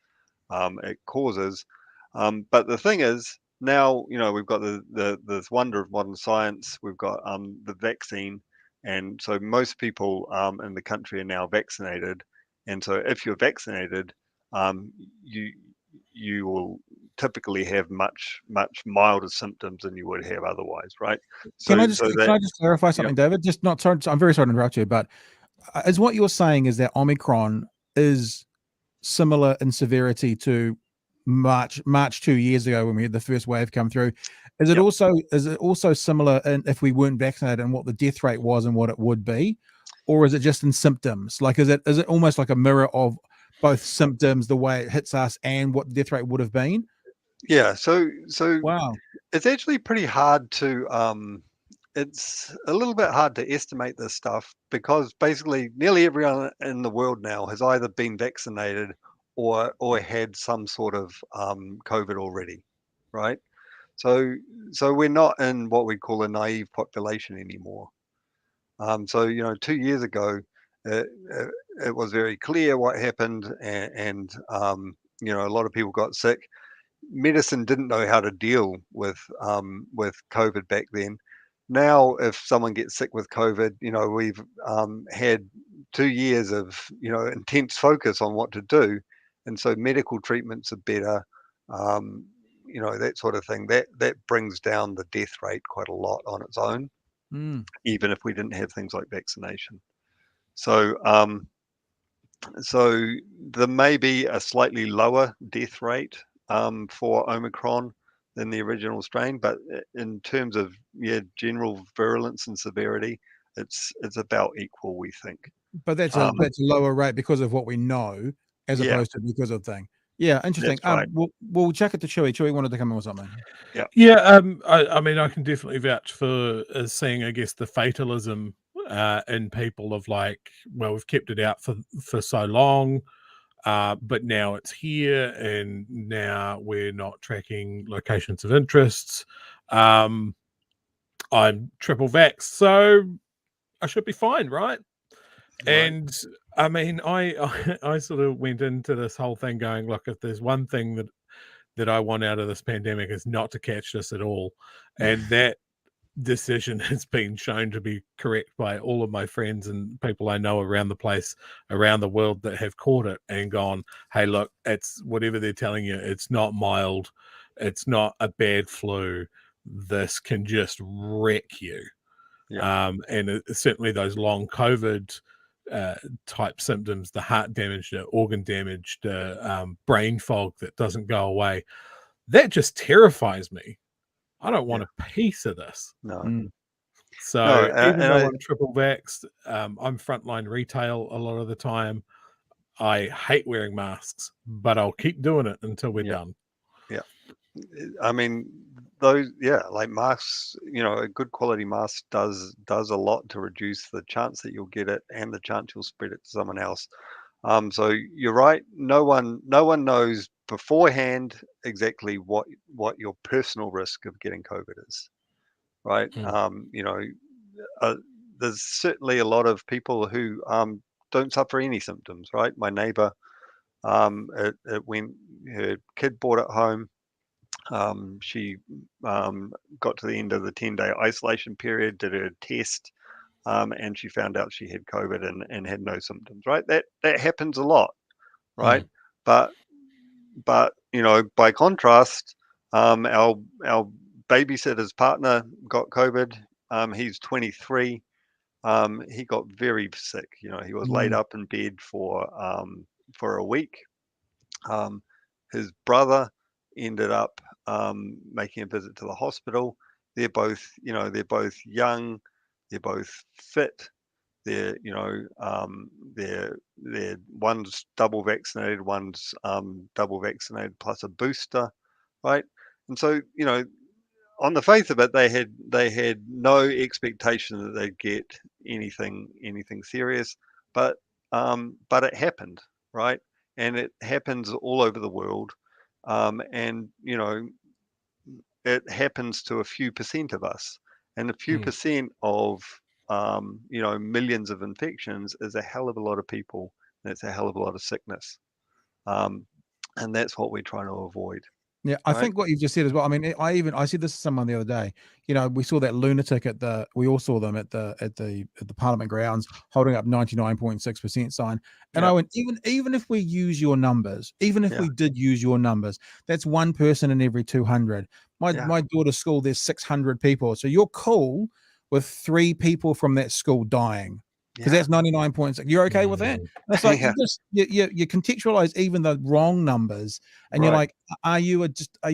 it causes. But the thing is, now we've got this wonder of modern science. We've got the vaccine, and so most people in the country are now vaccinated. And so if you're vaccinated, you will typically have much milder symptoms than you would have otherwise, right? Can I that just clarify something, David? Just not sorry. I'm very sorry to interrupt you, but is what you're saying is that Omicron is similar in severity to March 2 years ago when we had the first wave come through? Is it also similar in if we weren't vaccinated and what the death rate was and what it would be, or is it just in symptoms? Like, is it almost like a mirror of both symptoms, the way it hits us, and what the death rate would have been? Yeah, so Wow. it's actually pretty hard to it's a little bit hard to estimate this stuff because basically nearly everyone in the world now has either been vaccinated or had some sort of COVID already, right? So we're not in what we call a naive population anymore. So 2 years ago, it was very clear what happened, and a lot of people got sick. Medicine didn't know how to deal with COVID back then. Now, if someone gets sick with COVID, we've had 2 years of intense focus on what to do, and so medical treatments are better. That sort of thing. That brings down the death rate quite a lot on its own, even if we didn't have things like vaccination. So there may be a slightly lower death rate for Omicron than the original strain, but in terms of general virulence and severity, it's about equal, we think. But that's a lower rate because of what we know, as opposed to because of thing. Yeah, interesting. That's right. We'll check it to Chewy. Chewy wanted to come in with something. Yeah. I mean, I can definitely vouch for seeing, I guess, the fatalism in people of like, well, we've kept it out for so long, but now it's here, and now we're not tracking locations of interests. I'm triple vax, so I should be fine, right? And I mean, I sort of went into this whole thing going, look, if there's one thing that I want out of this pandemic is not to catch this at all, and that decision has been shown to be correct by all of my friends and people I know around the place, around the world, that have caught it and gone, hey, look, it's whatever they're telling you, it's not mild, it's not a bad flu, this can just wreck you. And certainly those long COVID type symptoms, the heart damage, the organ damage, the brain fog that doesn't go away, that just terrifies me. I don't want a piece of this. No. So even though I'm triple vaxxed, I'm frontline retail a lot of the time. I hate wearing masks, but I'll keep doing it until we're done. Yeah. I mean, those, like masks, a good quality mask does a lot to reduce the chance that you'll get it and the chance you'll spread it to someone else. So you're right. No one knows beforehand exactly what your personal risk of getting COVID is, right? There's certainly a lot of people who don't suffer any symptoms, right? My neighbor, when her kid brought it home, she got to the end of the 10-day isolation period, did her test, and she found out she had COVID and had no symptoms, right? That happens a lot, right? But by contrast, our babysitter's partner got COVID. He's 23. He got very sick. He was laid up in bed for a week. His brother ended up making a visit to the hospital. They're both young. They're both fit. They're one's double vaccinated, one's double vaccinated plus a booster, right? And so on the face of it, they had no expectation that they'd get anything serious, but it happened, right? And it happens all over the world, and it happens to a few percent of us, and a few percent of millions of infections is a hell of a lot of people. And it's a hell of a lot of sickness, and that's what we're trying to avoid. Yeah, I Right. think what you've just said as well. I mean, I said this to someone the other day. We saw that lunatic we all saw them at the Parliament grounds holding up 99.6% sign. And Yeah. I went, even if we use your numbers, even if Yeah. we did use your numbers, that's one person in every 200. Yeah. My daughter's school, there's 600 people. So you're cool with 3 people from that school dying. Because Yeah. that's 99.6. You're okay with that? And it's like Yeah. you contextualize even the wrong numbers, and you're Right. like, are you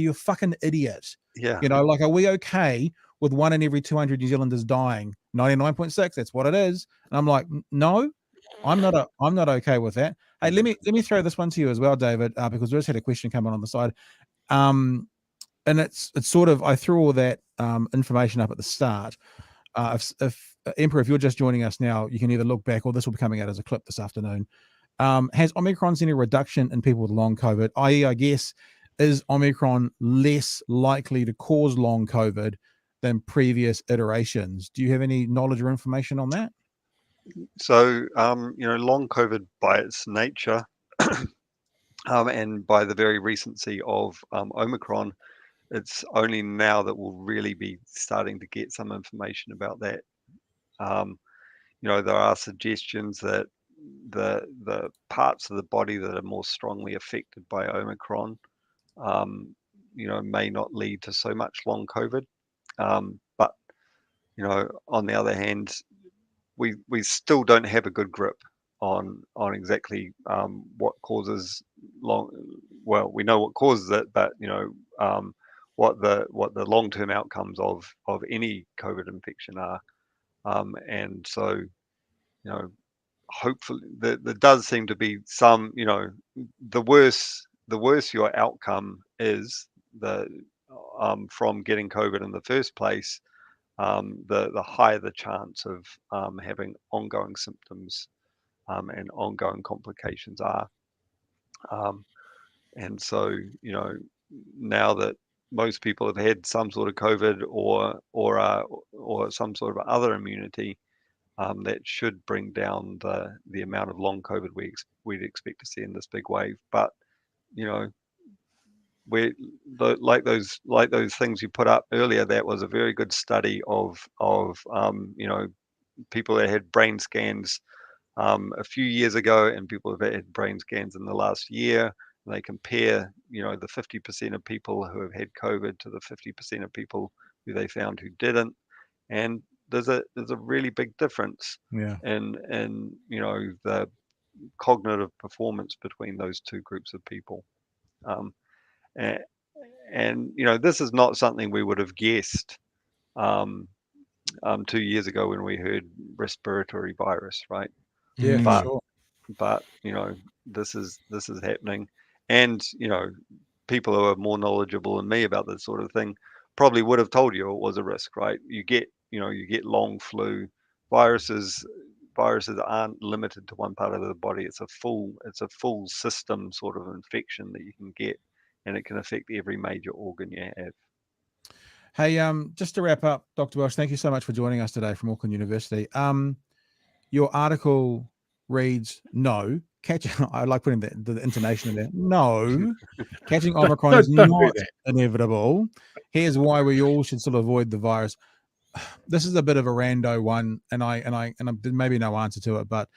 a fucking idiot? Yeah. Like, are we okay with 1 in every 200 New Zealanders dying? 99.6, that's what it is. And I'm like, no, I'm not okay with that. Hey, let me throw this one to you as well, David, because we just had a question come on the side. And it's sort of, I threw all that information up at the start. If Emperor, if you're just joining us now, you can either look back, or this will be coming out as a clip this afternoon. Has Omicron seen a reduction in people with long COVID? I.e., I guess, is Omicron less likely to cause long COVID than previous iterations? Do you have any knowledge or information on that? So, long COVID by its nature, and by the very recency of Omicron, it's only now that we'll really be starting to get some information about that. There are suggestions that the parts of the body that are more strongly affected by Omicron, may not lead to so much long COVID. But on the other hand, we still don't have a good grip on exactly what causes long. Well, we know what causes it, but what the long-term outcomes of any COVID infection are. And so, hopefully there does seem to be some, the worse your outcome is, from getting COVID in the first place, the higher the chance of having ongoing symptoms and ongoing complications are. And so, now that most people have had some sort of COVID or some sort of other immunity, that should bring down the amount of long COVID we'd expect to see in this big wave. But we like those things you put up earlier. That was a very good study of people that had brain scans a few years ago, and people have had brain scans in the last year. And they compare, the 50% of people who have had COVID to the 50% of people who they found who didn't, and there's a really big difference in the cognitive performance between those two groups of people. And this is not something we would have guessed 2 years ago when we heard respiratory virus, right? Yeah, for But sure. but this is happening, and people who are more knowledgeable than me about this sort of thing probably would have told you it was a risk, right? You get long flu. Viruses aren't limited to one part of the body. It's a full system sort of infection that you can get, and it can affect every major organ you have. Hey, just to wrap up, Dr. Welch, thank you so much for joining us today from Auckland University. Your article reads, no, I like putting the intonation in there. No, catching Omicron is Don't do not that. inevitable. Here's why we all should still avoid the virus. This is a bit of a rando one, and I maybe no answer to it, but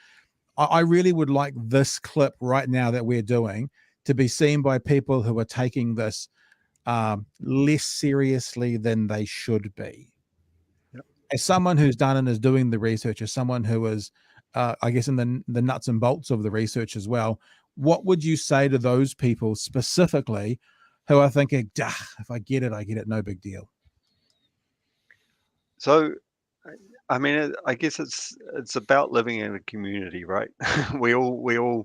I really would like this clip right now that we're doing to be seen by people who are taking this less seriously than they should be. Yep. As someone who's done and is doing the research, as someone who is, I guess, in the nuts and bolts of the research as well, what would you say to those people specifically who are thinking, if I get it, no big deal? So, I mean, I guess it's about living in a community, right? we're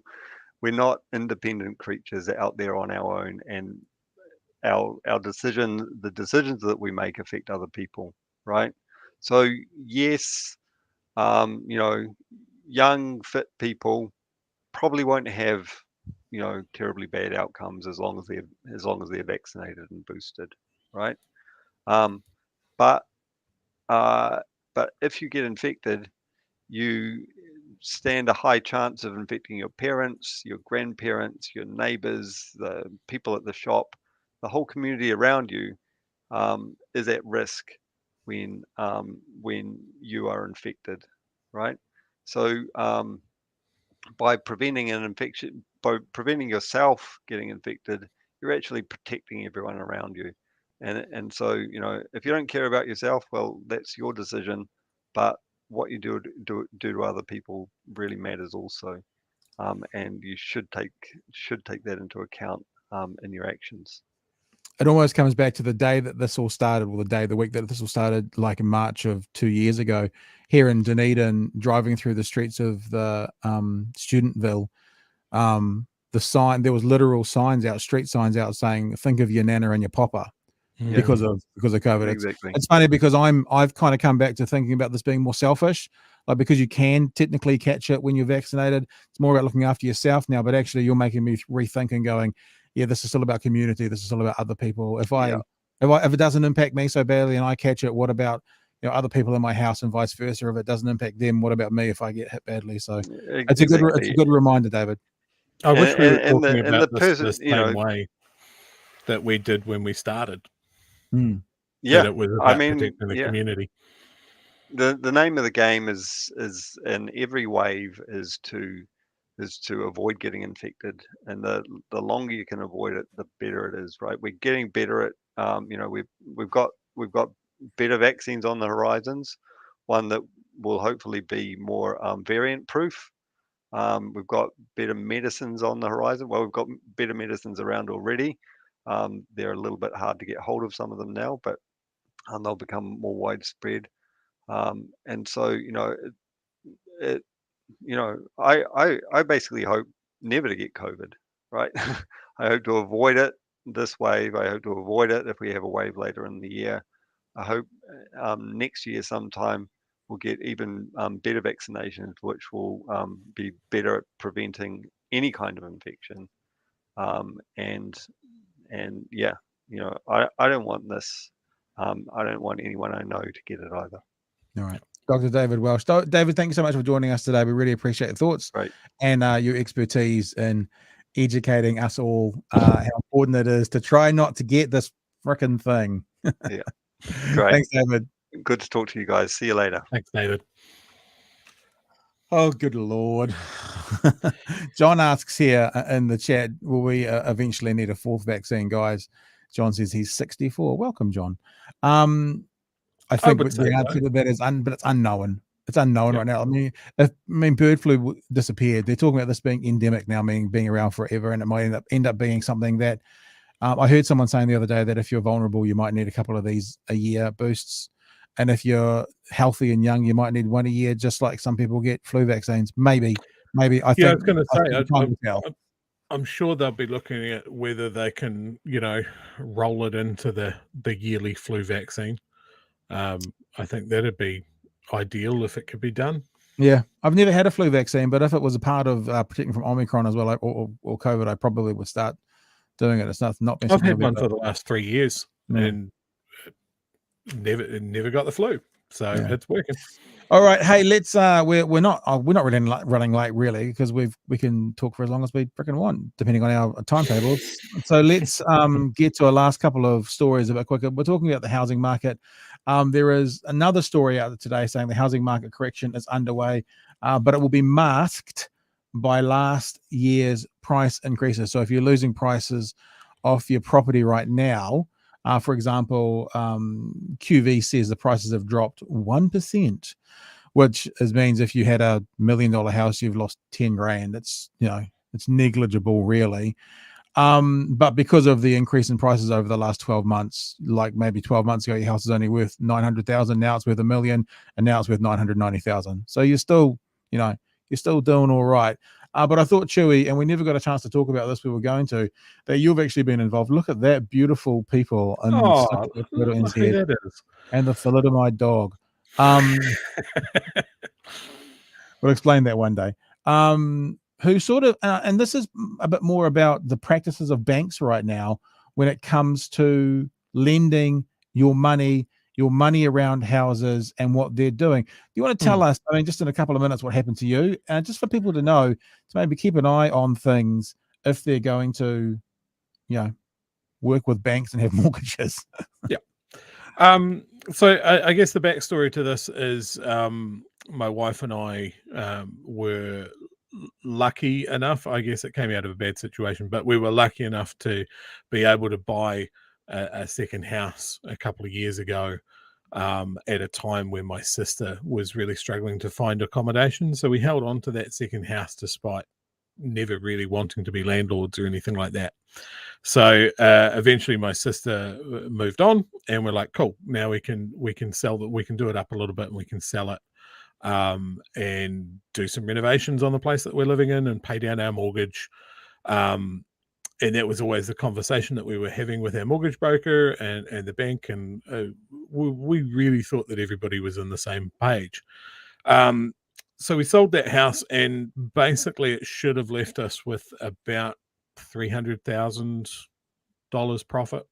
not independent creatures out there on our own, and our the decisions that we make affect other people, right? So yes, young fit people probably won't have terribly bad outcomes as long as they're vaccinated and boosted, right? But but if you get infected, you stand a high chance of infecting your parents, your grandparents, your neighbors, the people at the shop, the whole community around you is at risk when you are infected, right? So by preventing an infection, by preventing yourself getting infected, you're actually protecting everyone around you. And so, if you don't care about yourself, well, that's your decision. But what you do to other people really matters also. And you should take that into account in your actions. It almost comes back to the day that this all started, or the week that this all started, like in March of 2 years ago, here in Dunedin, driving through the streets of the Studentville. There was literal signs out, street signs out saying, "Think of your nana and your papa," because of COVID. Exactly. It's funny because I've kind of come back to thinking about this being more selfish, like because you can technically catch it when you're vaccinated. It's more about looking after yourself now, but actually you're making me rethink and going, yeah, this is still about community. This is still about other people. If it doesn't impact me so badly and I catch it, what about other people in my house and vice versa? If it doesn't impact them, what about me if I get hit badly? So it's a good reminder, David. I wish we were talking about the person, this the same way that we did when we started. Yeah, that it was about protecting the community. The name of the game is in every wave is to avoid getting infected, and the longer you can avoid it, the better it is, right? We're getting better at we've got better vaccines on the horizons, one that will hopefully be more variant proof. We've got better medicines on the horizon. Well, we've got better medicines around already. They're a little bit hard to get hold of, some of them now, but they'll become more widespread. And so, I basically hope never to get COVID, right? I hope to avoid it this wave. I hope to avoid it if we have a wave later in the year. I hope next year sometime we'll get even better vaccinations, which will be better at preventing any kind of infection. And yeah, I don't want this. I don't want anyone I know to get it either. All right. Dr. David Welch. David, thank you so much for joining us today. We really appreciate your thoughts and your expertise in educating us all how important it is to try not to get this frickin' thing. Yeah. Great. Thanks, David. Good to talk to you guys. See you later. Thanks, David. Oh, good Lord. John asks here in the chat, will we eventually need a fourth vaccine, guys? John says he's 64. Welcome, John. I think the answer to that is, but it's unknown. It's unknown right now. I mean, bird flu disappeared. They're talking about this being endemic now, meaning being around forever, and it might end up being something that I heard someone saying the other day that if you're vulnerable, you might need a couple of these a year boosts, and if you're healthy and young, you might need one a year, just like some people get flu vaccines. Maybe. I think. I was going to say, I'm sure they'll be looking at whether they can, roll it into the yearly flu vaccine. I think that'd be ideal if it could be done. Yeah, I've never had a flu vaccine, but if it was a part of protecting from Omicron as well, or COVID, I probably would start doing it. It's not. I've had one for the last 3 years and never got the flu, so it's working. All right, hey, let's. We're not really running late, really, because we can talk for as long as we freaking want, depending on our timetables. So let's get to our last couple of stories a bit quicker. We're talking about the housing market. There is another story out today saying the housing market correction is underway, but it will be masked by last year's price increases. So if you're losing prices off your property right now, for example, QV says the prices have dropped 1%, which means if you had $1 million house, you've lost 10 grand. It's it's negligible, really. But because of the increase in prices over the last 12 months, like maybe 12 months ago, your house is only worth 900,000. Now it's worth $1 million, and now it's worth 990,000. So you're still, you're still doing all right. But I thought, Chewy, and we never got a chance to talk about this, we were going to, that you've actually been involved. Look at that beautiful people in Oh, Little look who NZ that is. and the thalidomide dog. We'll explain that one day. Who sort of, and this is a bit more about the practices of banks right now when it comes to lending your money around houses and what they're doing. Do you want to tell us, I mean, just in a couple of minutes, what happened to you? And just for people to know, to maybe keep an eye on things if they're going to, work with banks and have mortgages. Yeah. So I guess the backstory to this is my wife and I were lucky enough, I guess it came out of a bad situation, but we were lucky enough to be able to buy a second house a couple of years ago at a time when my sister was really struggling to find accommodation. So we held on to that second house despite never really wanting to be landlords or anything like that. So eventually my sister moved on and we're like, cool, now we can sell that, we can do it up a little bit and we can sell it and do some renovations on the place that we're living in and pay down our mortgage. And that was always the conversation that we were having with our mortgage broker and the bank. And we really thought that everybody was on the same page. So we sold that house and basically it should have left us with about $300,000 profit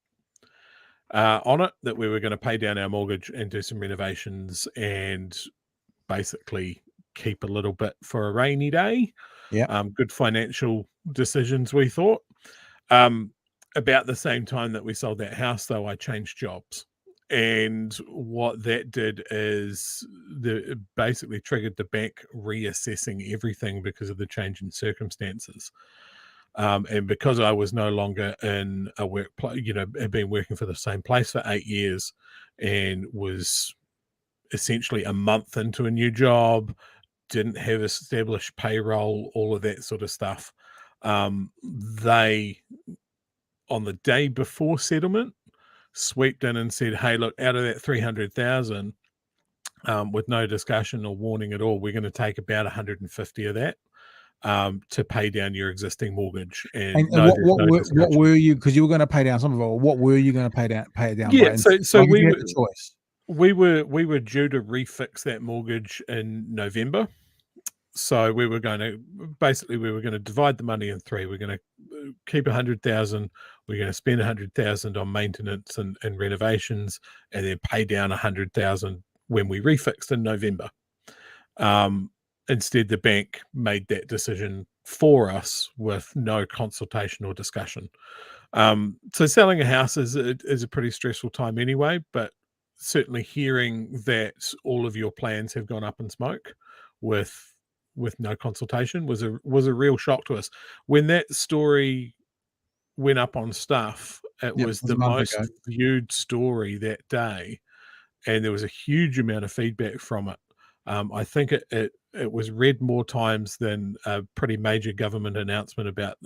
on it, that we were going to pay down our mortgage and do some renovations and basically keep a little bit for a rainy day. Yeah. Good financial decisions, we thought. About the same time that we sold that house, though, I changed jobs. And what that did is it basically triggered the bank reassessing everything because of the change in circumstances. And because I was no longer in a workplace, had been working for the same place for 8 years and was essentially a month into a new job, didn't have established payroll, all of that sort of stuff. They, on the day before settlement, swept in and said, hey, look, out of that 300,000, with no discussion or warning at all, we're going to take about 150 of that to pay down your existing mortgage. And what were you, because you were going to pay down some of it, what were you going to pay it down yeah, by? So we had the choice. We were due to refix that mortgage in November. So we were going to divide the money in three. We're going to keep 100,000. We're going to spend 100,000 on maintenance and renovations, and then pay down 100,000 when we refixed in November. Instead, the bank made that decision for us with no consultation or discussion. So selling a house is a pretty stressful time anyway, but certainly hearing that all of your plans have gone up in smoke with no consultation was a real shock to us. When that story went up on Stuff, it was the most viewed story that day, and there was a huge amount of feedback from it. I think it was read more times than a pretty major government announcement about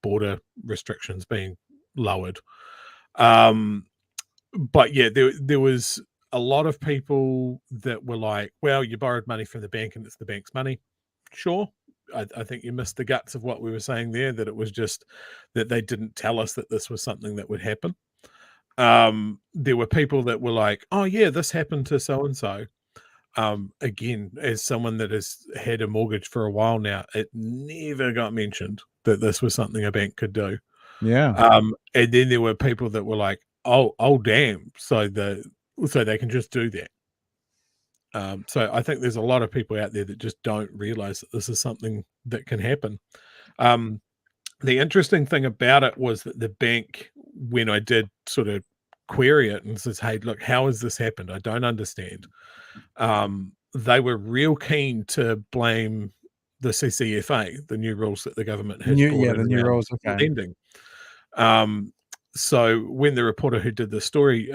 border restrictions being lowered. But yeah, there was a lot of people that were like, well, you borrowed money from the bank and it's the bank's money. Sure. I think you missed the guts of what we were saying there, that it was just that they didn't tell us that this was something that would happen. There were people that were like, oh yeah, this happened to so-and-so. Again, as someone that has had a mortgage for a while now, it never got mentioned that this was something a bank could do. Yeah. And then there were people that were like, oh damn, so they can just do that. So I think there's a lot of people out there that just don't realize that this is something that can happen. The interesting thing about it was that the bank, when I did sort of query it and says, hey, look, how has this happened? I don't understand. They were real keen to blame the CCFA, the new rules that the government has brought in, the new rules, lending. So when the reporter who did the story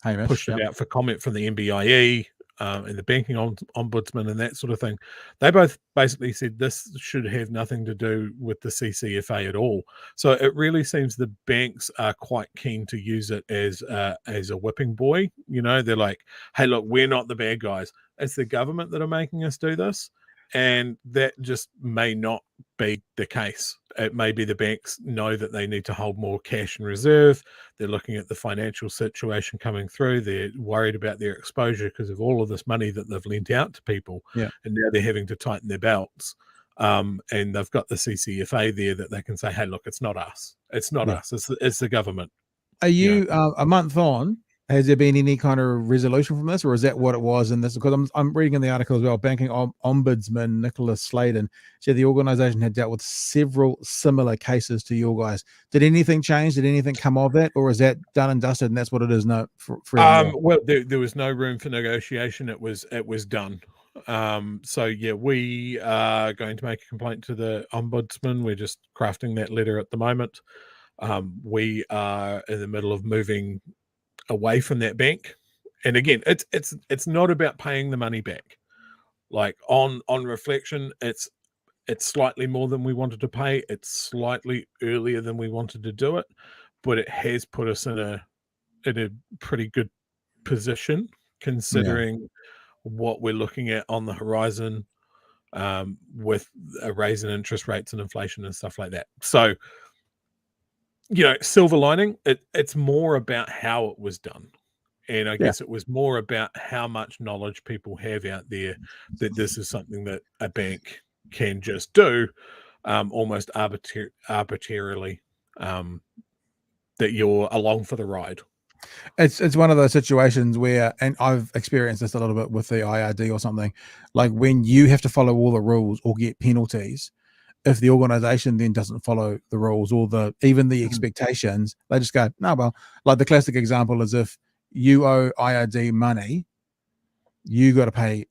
pushed it out for comment from the MBIE and the banking ombudsman and that sort of thing, they both basically said this should have nothing to do with the CCFA at all. So it really seems the banks are quite keen to use it as a whipping boy. They're like, hey, look, we're not the bad guys. It's the government that are making us do this. And that just may not be the case. It may be the banks know that they need to hold more cash in reserve. They're looking at the financial situation coming through. They're worried about their exposure because of all of this money that they've lent out to people. Yeah. And now they're having to tighten their belts. And they've got the CCFA there that they can say, hey, look, it's not us. It's not us. It's the government. Are you a month on? Has there been any kind of resolution from this, or is that what it was? And this, because I'm reading in the article as well, Banking Ombudsman Nicholas Sladen said the organisation had dealt with several similar cases to your guys. Did anything change? Did anything come of that, or is that done and dusted, and that's what it is now? Well, there was no room for negotiation. It was done. So yeah, we are going to make a complaint to the Ombudsman. We're just crafting that letter at the moment. We are in the middle of moving away from that bank, and again, it's not about paying the money back. Like on reflection, it's slightly more than we wanted to pay. It's slightly earlier than we wanted to do it, but it has put us in a pretty good position considering what we're looking at on the horizon, with a raise in interest rates and inflation and stuff like that. So, silver lining, it's more about how it was done. And I guess it was more about how much knowledge people have out there that this is something that a bank can just do, almost arbitrarily, that you're along for the ride. It's one of those situations where, and I've experienced this a little bit with the IRD or something, like when you have to follow all the rules or get penalties, if the organization then doesn't follow the rules or even the expectations, they just go, no, well, like the classic example is if you owe IRD money, you got to pay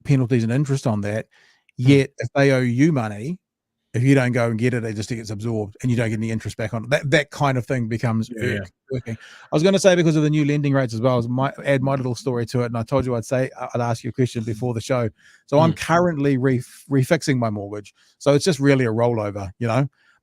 penalties and interest on that. Yet if they owe you money, if you don't go and get it, it just gets absorbed and you don't get any interest back on it. That kind of thing becomes working. I was going to say, because of the new lending rates as well, add my little story to it. And I told you I'd ask you a question before the show. So I'm currently refixing my mortgage. So it's just really a rollover,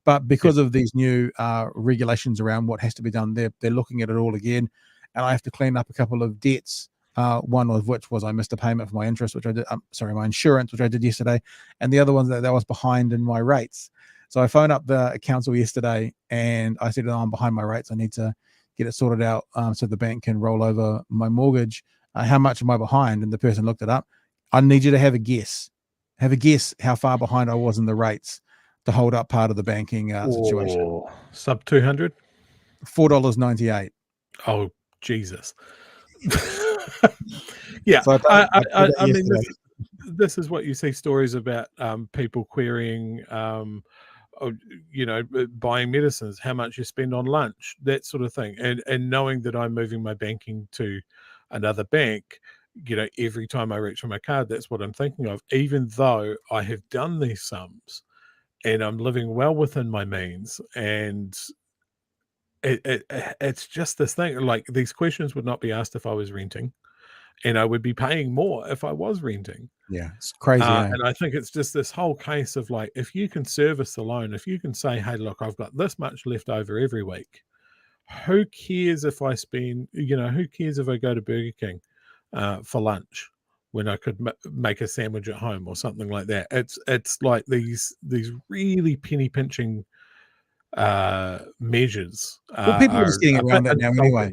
but because of these new regulations around what has to be done, they're looking at it all again. And I have to clean up a couple of debts. One of which was I missed a payment for my interest, which I did. My insurance, which I did yesterday, and the other one that was behind in my rates. So I phoned up the council yesterday, and I said, I'm behind my rates. I need to get it sorted out so the bank can roll over my mortgage. How much am I behind? And the person looked it up. I need you to have a guess. Have a guess how far behind I was in the rates to hold up part of the banking situation. Sub 200. $4.98. Oh Jesus. Yeah, so I mean, this is what you see stories about, people querying, buying medicines, how much you spend on lunch, that sort of thing, and knowing that I'm moving my banking to another bank, every time I reach for my card, that's what I'm thinking of, even though I have done these sums and I'm living well within my means. And it's just this thing, like these questions would not be asked if I was renting, and I would be paying more if I was renting. Yeah, it's crazy. And I think it's just this whole case of like, if you can service the loan, if you can say, hey, look, I've got this much left over every week, who cares if I spend, who cares if I go to Burger King for lunch when I could make a sandwich at home or something like that. It's like these really penny pinching measures. Well, people are just getting around that now anyway.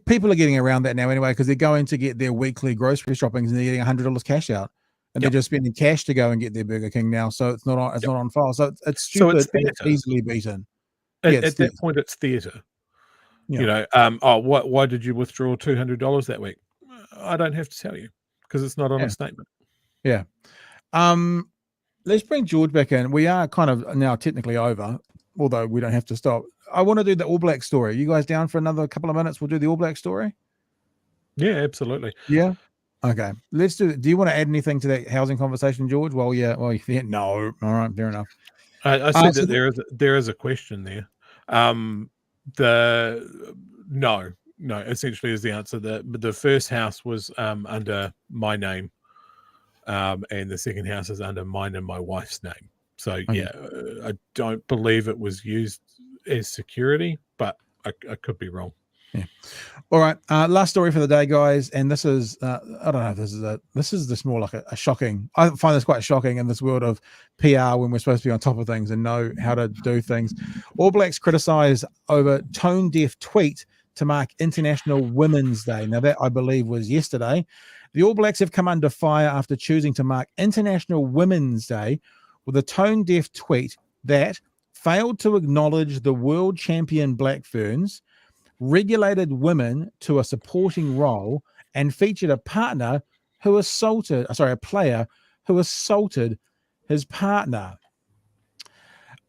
People are getting around that now anyway because they're going to get their weekly grocery shoppings and they're getting $100 cash out, and they're just spending cash to go and get their Burger King now. So it's not on file. So it's stupid. So it's easily beaten. At that point, it's theatre. Yeah. Why did you withdraw $200 that week? I don't have to tell you because it's not on a statement. Yeah. Let's bring George back in. We are kind of now technically over, although we don't have to stop. I want to do the All Black story. You guys down for another couple of minutes? We'll do the All Black story. Yeah, absolutely. Yeah. Okay. Let's do it. Do you want to add anything to that housing conversation, George? No. All right. Fair enough. I see that there is a question there. No. Essentially, is the answer. The first house was under my name, and the second house is under mine and my wife's name. So yeah, I don't believe it was used as security, but I could be wrong. All right, last story for the day, guys, and this is I don't know if this is just more like a shocking. I find this quite shocking in this world of PR when we're supposed to be on top of things and know how to do things. All Blacks criticise over tone deaf tweet to mark International Women's Day. Now that I believe was yesterday. The All Blacks have come under fire after choosing to mark International Women's Day with a tone deaf tweet that failed to acknowledge the world champion Black Ferns, regulated women to a supporting role, and featured a player who assaulted his partner.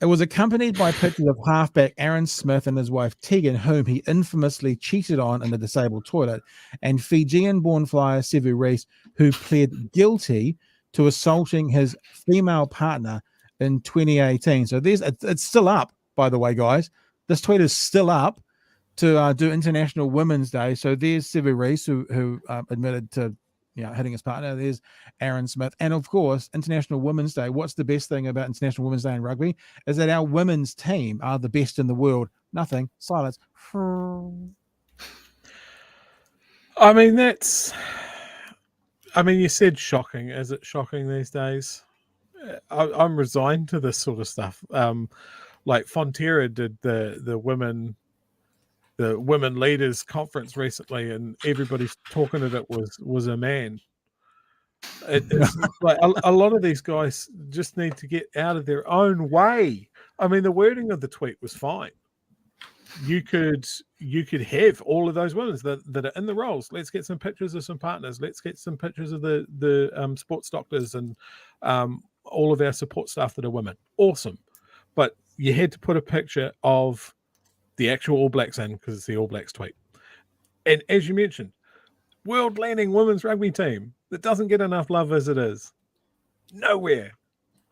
It was accompanied by pictures of halfback Aaron Smith and his wife Tegan, whom he infamously cheated on in the disabled toilet, and Fijian-born flyer Sevu Reece, who pled guilty to assaulting his female partner in 2018. So it's still up, by the way, guys. This tweet is still up to do International Women's Day. So there's Sevu Reece, who admitted to hitting his partner. There's Aaron Smith. And of course, International Women's Day. What's the best thing about International Women's Day in rugby is that our women's team are the best in the world. Nothing. Silence. I mean, you said shocking. Is it shocking these days? I'm resigned to this sort of stuff. Like Fonterra did the women leaders conference recently, and everybody's talking that it was a man. It's like a lot of these guys just need to get out of their own way. I mean, the wording of the tweet was fine. You could have all of those women that are in the roles. Let's get some pictures of some partners. Let's get some pictures of the sports doctors and all of our support staff that are women. Awesome. But you had to put a picture of the actual All Blacks in because it's the All Blacks tweet. And as you mentioned, world landing women's rugby team that doesn't get enough love as it is. Nowhere.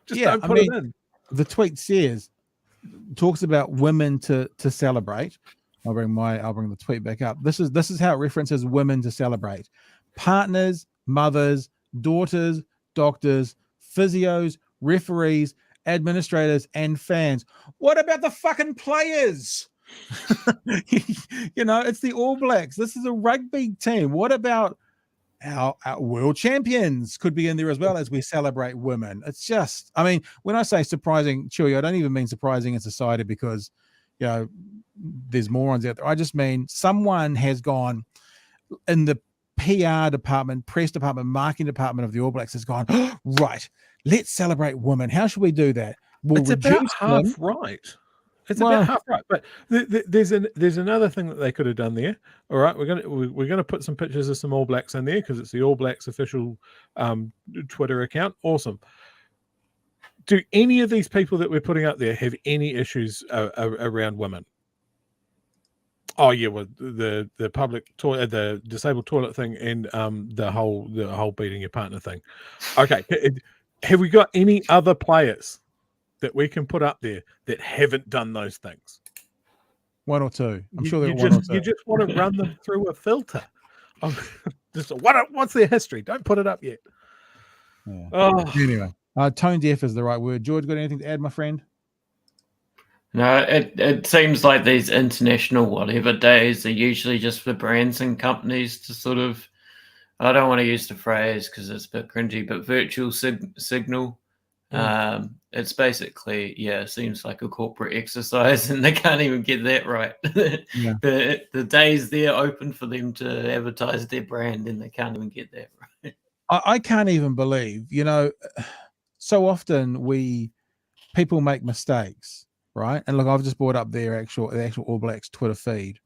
Just don't put it in. The tweet talks about women to celebrate. I'll bring the tweet back up. This is how it references women to celebrate. Partners, mothers, daughters, doctors, physios, referees, administrators, and fans. What about the fucking players? It's the All Blacks. This is a rugby team. What about our world champions could be in there as well as we celebrate women? It's just, when I say surprising, Chewy, I don't even mean surprising in society because, there's morons out there. I just mean someone has gone in the PR department, press department, marketing department of the All Blacks has gone, right, let's celebrate women. How should we do that? It's about half right. It's about half right, but there's another thing that they could have done there. All right, we're gonna put some pictures of some All Blacks in there because it's the All Blacks official Twitter account. Awesome. Do any of these people that we're putting up there have any issues around women? Oh yeah, well the public toilet, the disabled toilet thing, and the whole beating your partner thing. Okay, have we got any other players that we can put up there that haven't done those things? One or two. I'm sure there are one or two. You just want to run them through a filter. What's their history? Don't put it up yet. Yeah. Oh. Anyway, tone deaf is the right word. George, got anything to add, my friend? No, it seems like these international whatever days are usually just for brands and companies to sort of, I don't want to use the phrase because it's a bit cringy, but virtual signal. It's basically, it seems like a corporate exercise and they can't even get that right. Yeah. The days they're open for them to advertise their brand and they can't even get that right. I can't even believe, so often people make mistakes, right? And look, I've just brought up the actual All Blacks Twitter feed,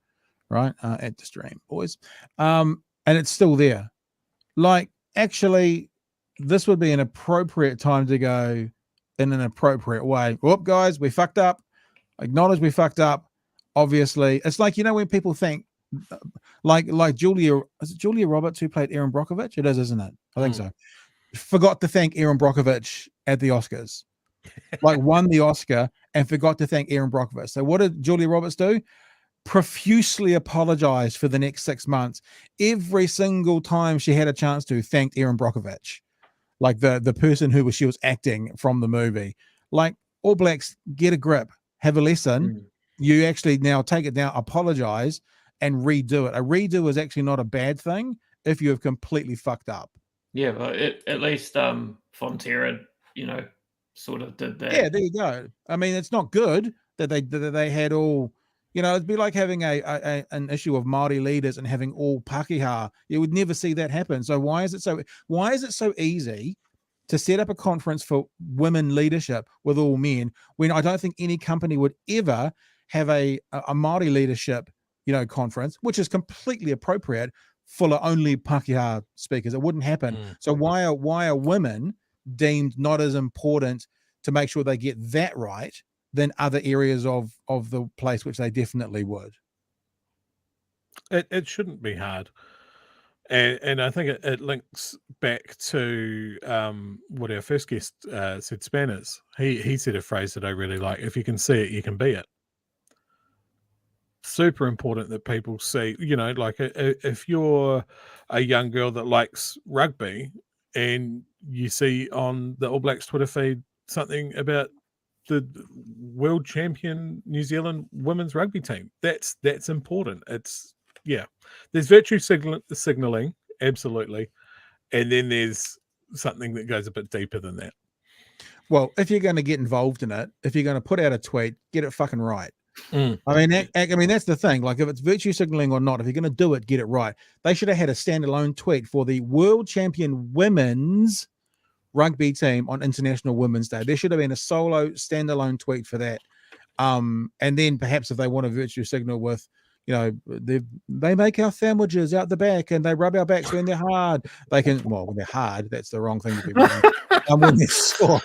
right? At the stream, boys. And it's still there. Like, actually, this would be an appropriate time to go in an appropriate way. Whoop, guys, we fucked up. Acknowledge we fucked up. Obviously, it's like, when people think, like Julia, is it Julia Roberts who played Erin Brockovich? It is, isn't it? I think so. Forgot to thank Erin Brockovich at the Oscars. Like, won the Oscar and forgot to thank Erin Brockovich. So what did Julia Roberts do? Profusely apologized for the next 6 months. Every single time she had a chance to, thanked Erin Brockovich. Like the person who she was acting from the movie. Like, All Blacks, get a grip, have a lesson. You actually now take it down, apologize, and redo it. A redo is actually not a bad thing if you have completely fucked up. Yeah, but at least Fonterra, sort of did that. Yeah, there you go. I mean, it's not good that they had all. It'd be like having an issue of Māori leaders and having all Pākehā. You would never see that happen. So why is it so easy to set up a conference for women leadership with all men when I don't think any company would ever have a Māori leadership, conference, which is completely appropriate, full of only Pākehā speakers? It wouldn't happen. So why are women deemed not as important to make sure they get that right than other areas of the place, which they definitely would? It shouldn't be hard. And I think it links back to what our first guest said, Spanners. He said a phrase that I really like: if you can see it, you can be it. Super important that people see, like if you're a young girl that likes rugby and you see on the All Blacks Twitter feed something about the world champion New Zealand women's rugby team, that's important. There's virtue signaling, absolutely, and then there's something that goes a bit deeper than that. Well, if you're going to get involved in it, if you're going to put out a tweet, get it fucking right. I mean, that's the thing. Like, if it's virtue signaling or not, if you're going to do it, get it right. They should have had a standalone tweet for the world champion women's rugby team on International Women's Day. There should have been a solo standalone tweet for that. And then perhaps if they want a virtue signal with, they make our sandwiches out the back and they rub our backs when they're hard. They can, when they're hard, that's the wrong thing to be doing. When they're sore,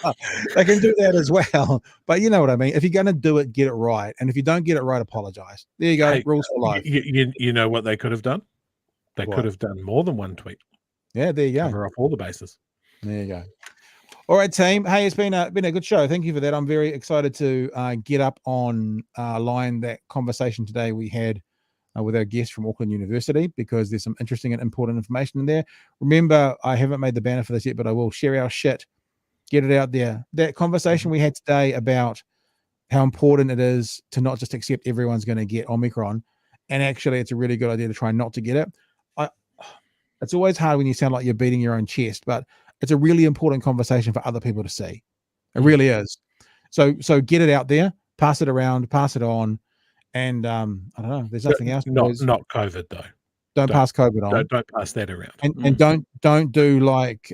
they can do that as well. But you know what I mean? If you're going to do it, get it right. And if you don't get it right, apologize. There you go. Hey, rules for life. You know what they could have done? They could have done more than one tweet. Yeah, there you go. Cover off all the bases. There you go. All right, team. Hey, it's been a good show. Thank you for that. I'm very excited to get up on line that conversation today we had with our guest from Auckland University, because there's some interesting and important information in there. Remember, I haven't made the banner for this yet, but I will share our shit, get it out there. That conversation we had today about how important it is to not just accept everyone's going to get Omicron, and actually it's a really good idea to try not to get it. It's always hard when you sound like you're beating your own chest, but it's a really important conversation for other people to see. It really is. So get it out there, pass it around, pass it on. And I don't know. There's nothing else. Not COVID though. Don't pass COVID on. Don't pass that around. And don't do like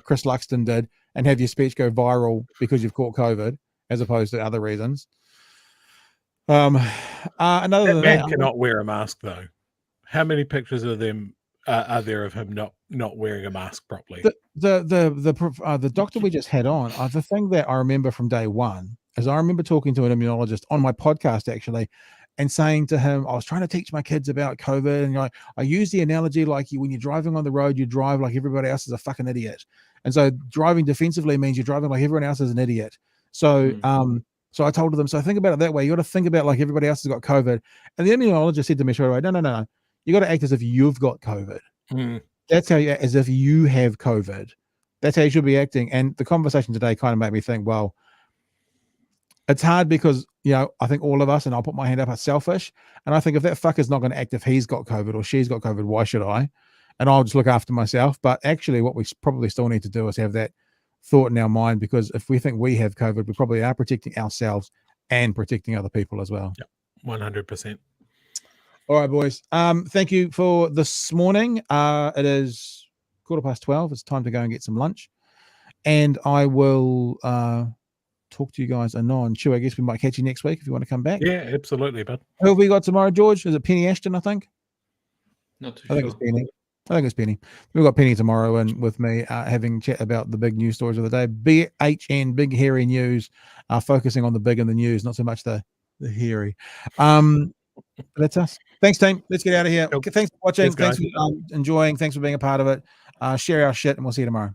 Chris Luxton did and have your speech go viral because you've caught COVID, as opposed to other reasons. Another man cannot wear a mask though. How many pictures of them are there of him not wearing a mask properly? The doctor we just had on. The thing that I remember from day one is I remember talking to an immunologist on my podcast actually, and saying to him, I was trying to teach my kids about COVID, and I use the analogy like when you're driving on the road, you drive like everybody else is a fucking idiot. And so driving defensively means you're driving like everyone else is an idiot. So so I told them, so think about it that way. You got to think about like everybody else has got COVID. And the immunologist said to me straight away, no. You got to act as if you've got COVID. That's how you act, as if you have COVID. That's how you should be acting. And the conversation today kind of made me think, well, it's hard because, I think all of us, and I'll put my hand up, are selfish. And I think if that fucker's not going to act if he's got COVID or she's got COVID, why should I? And I'll just look after myself. But actually what we probably still need to do is have that thought in our mind, because if we think we have COVID, we probably are protecting ourselves and protecting other people as well. Yep, 100%. All right, boys. Thank you for this morning. It is 12:15. It's time to go and get some lunch. And I will talk to you guys anon. Sure, I guess we might catch you next week if you want to come back. Yeah, absolutely, bud. Who have we got tomorrow, George? Is it Penny Ashton, I think? Not too I think it's Penny. We've got Penny tomorrow and with me having chat about the big news stories of the day. BHN, big hairy news, focusing on the big in the news, not so much the hairy. That's us. Thanks, team. Let's get out of here. Okay, thanks for watching. Thanks for enjoying. Thanks for being a part of it. Share our shit, and we'll see you tomorrow.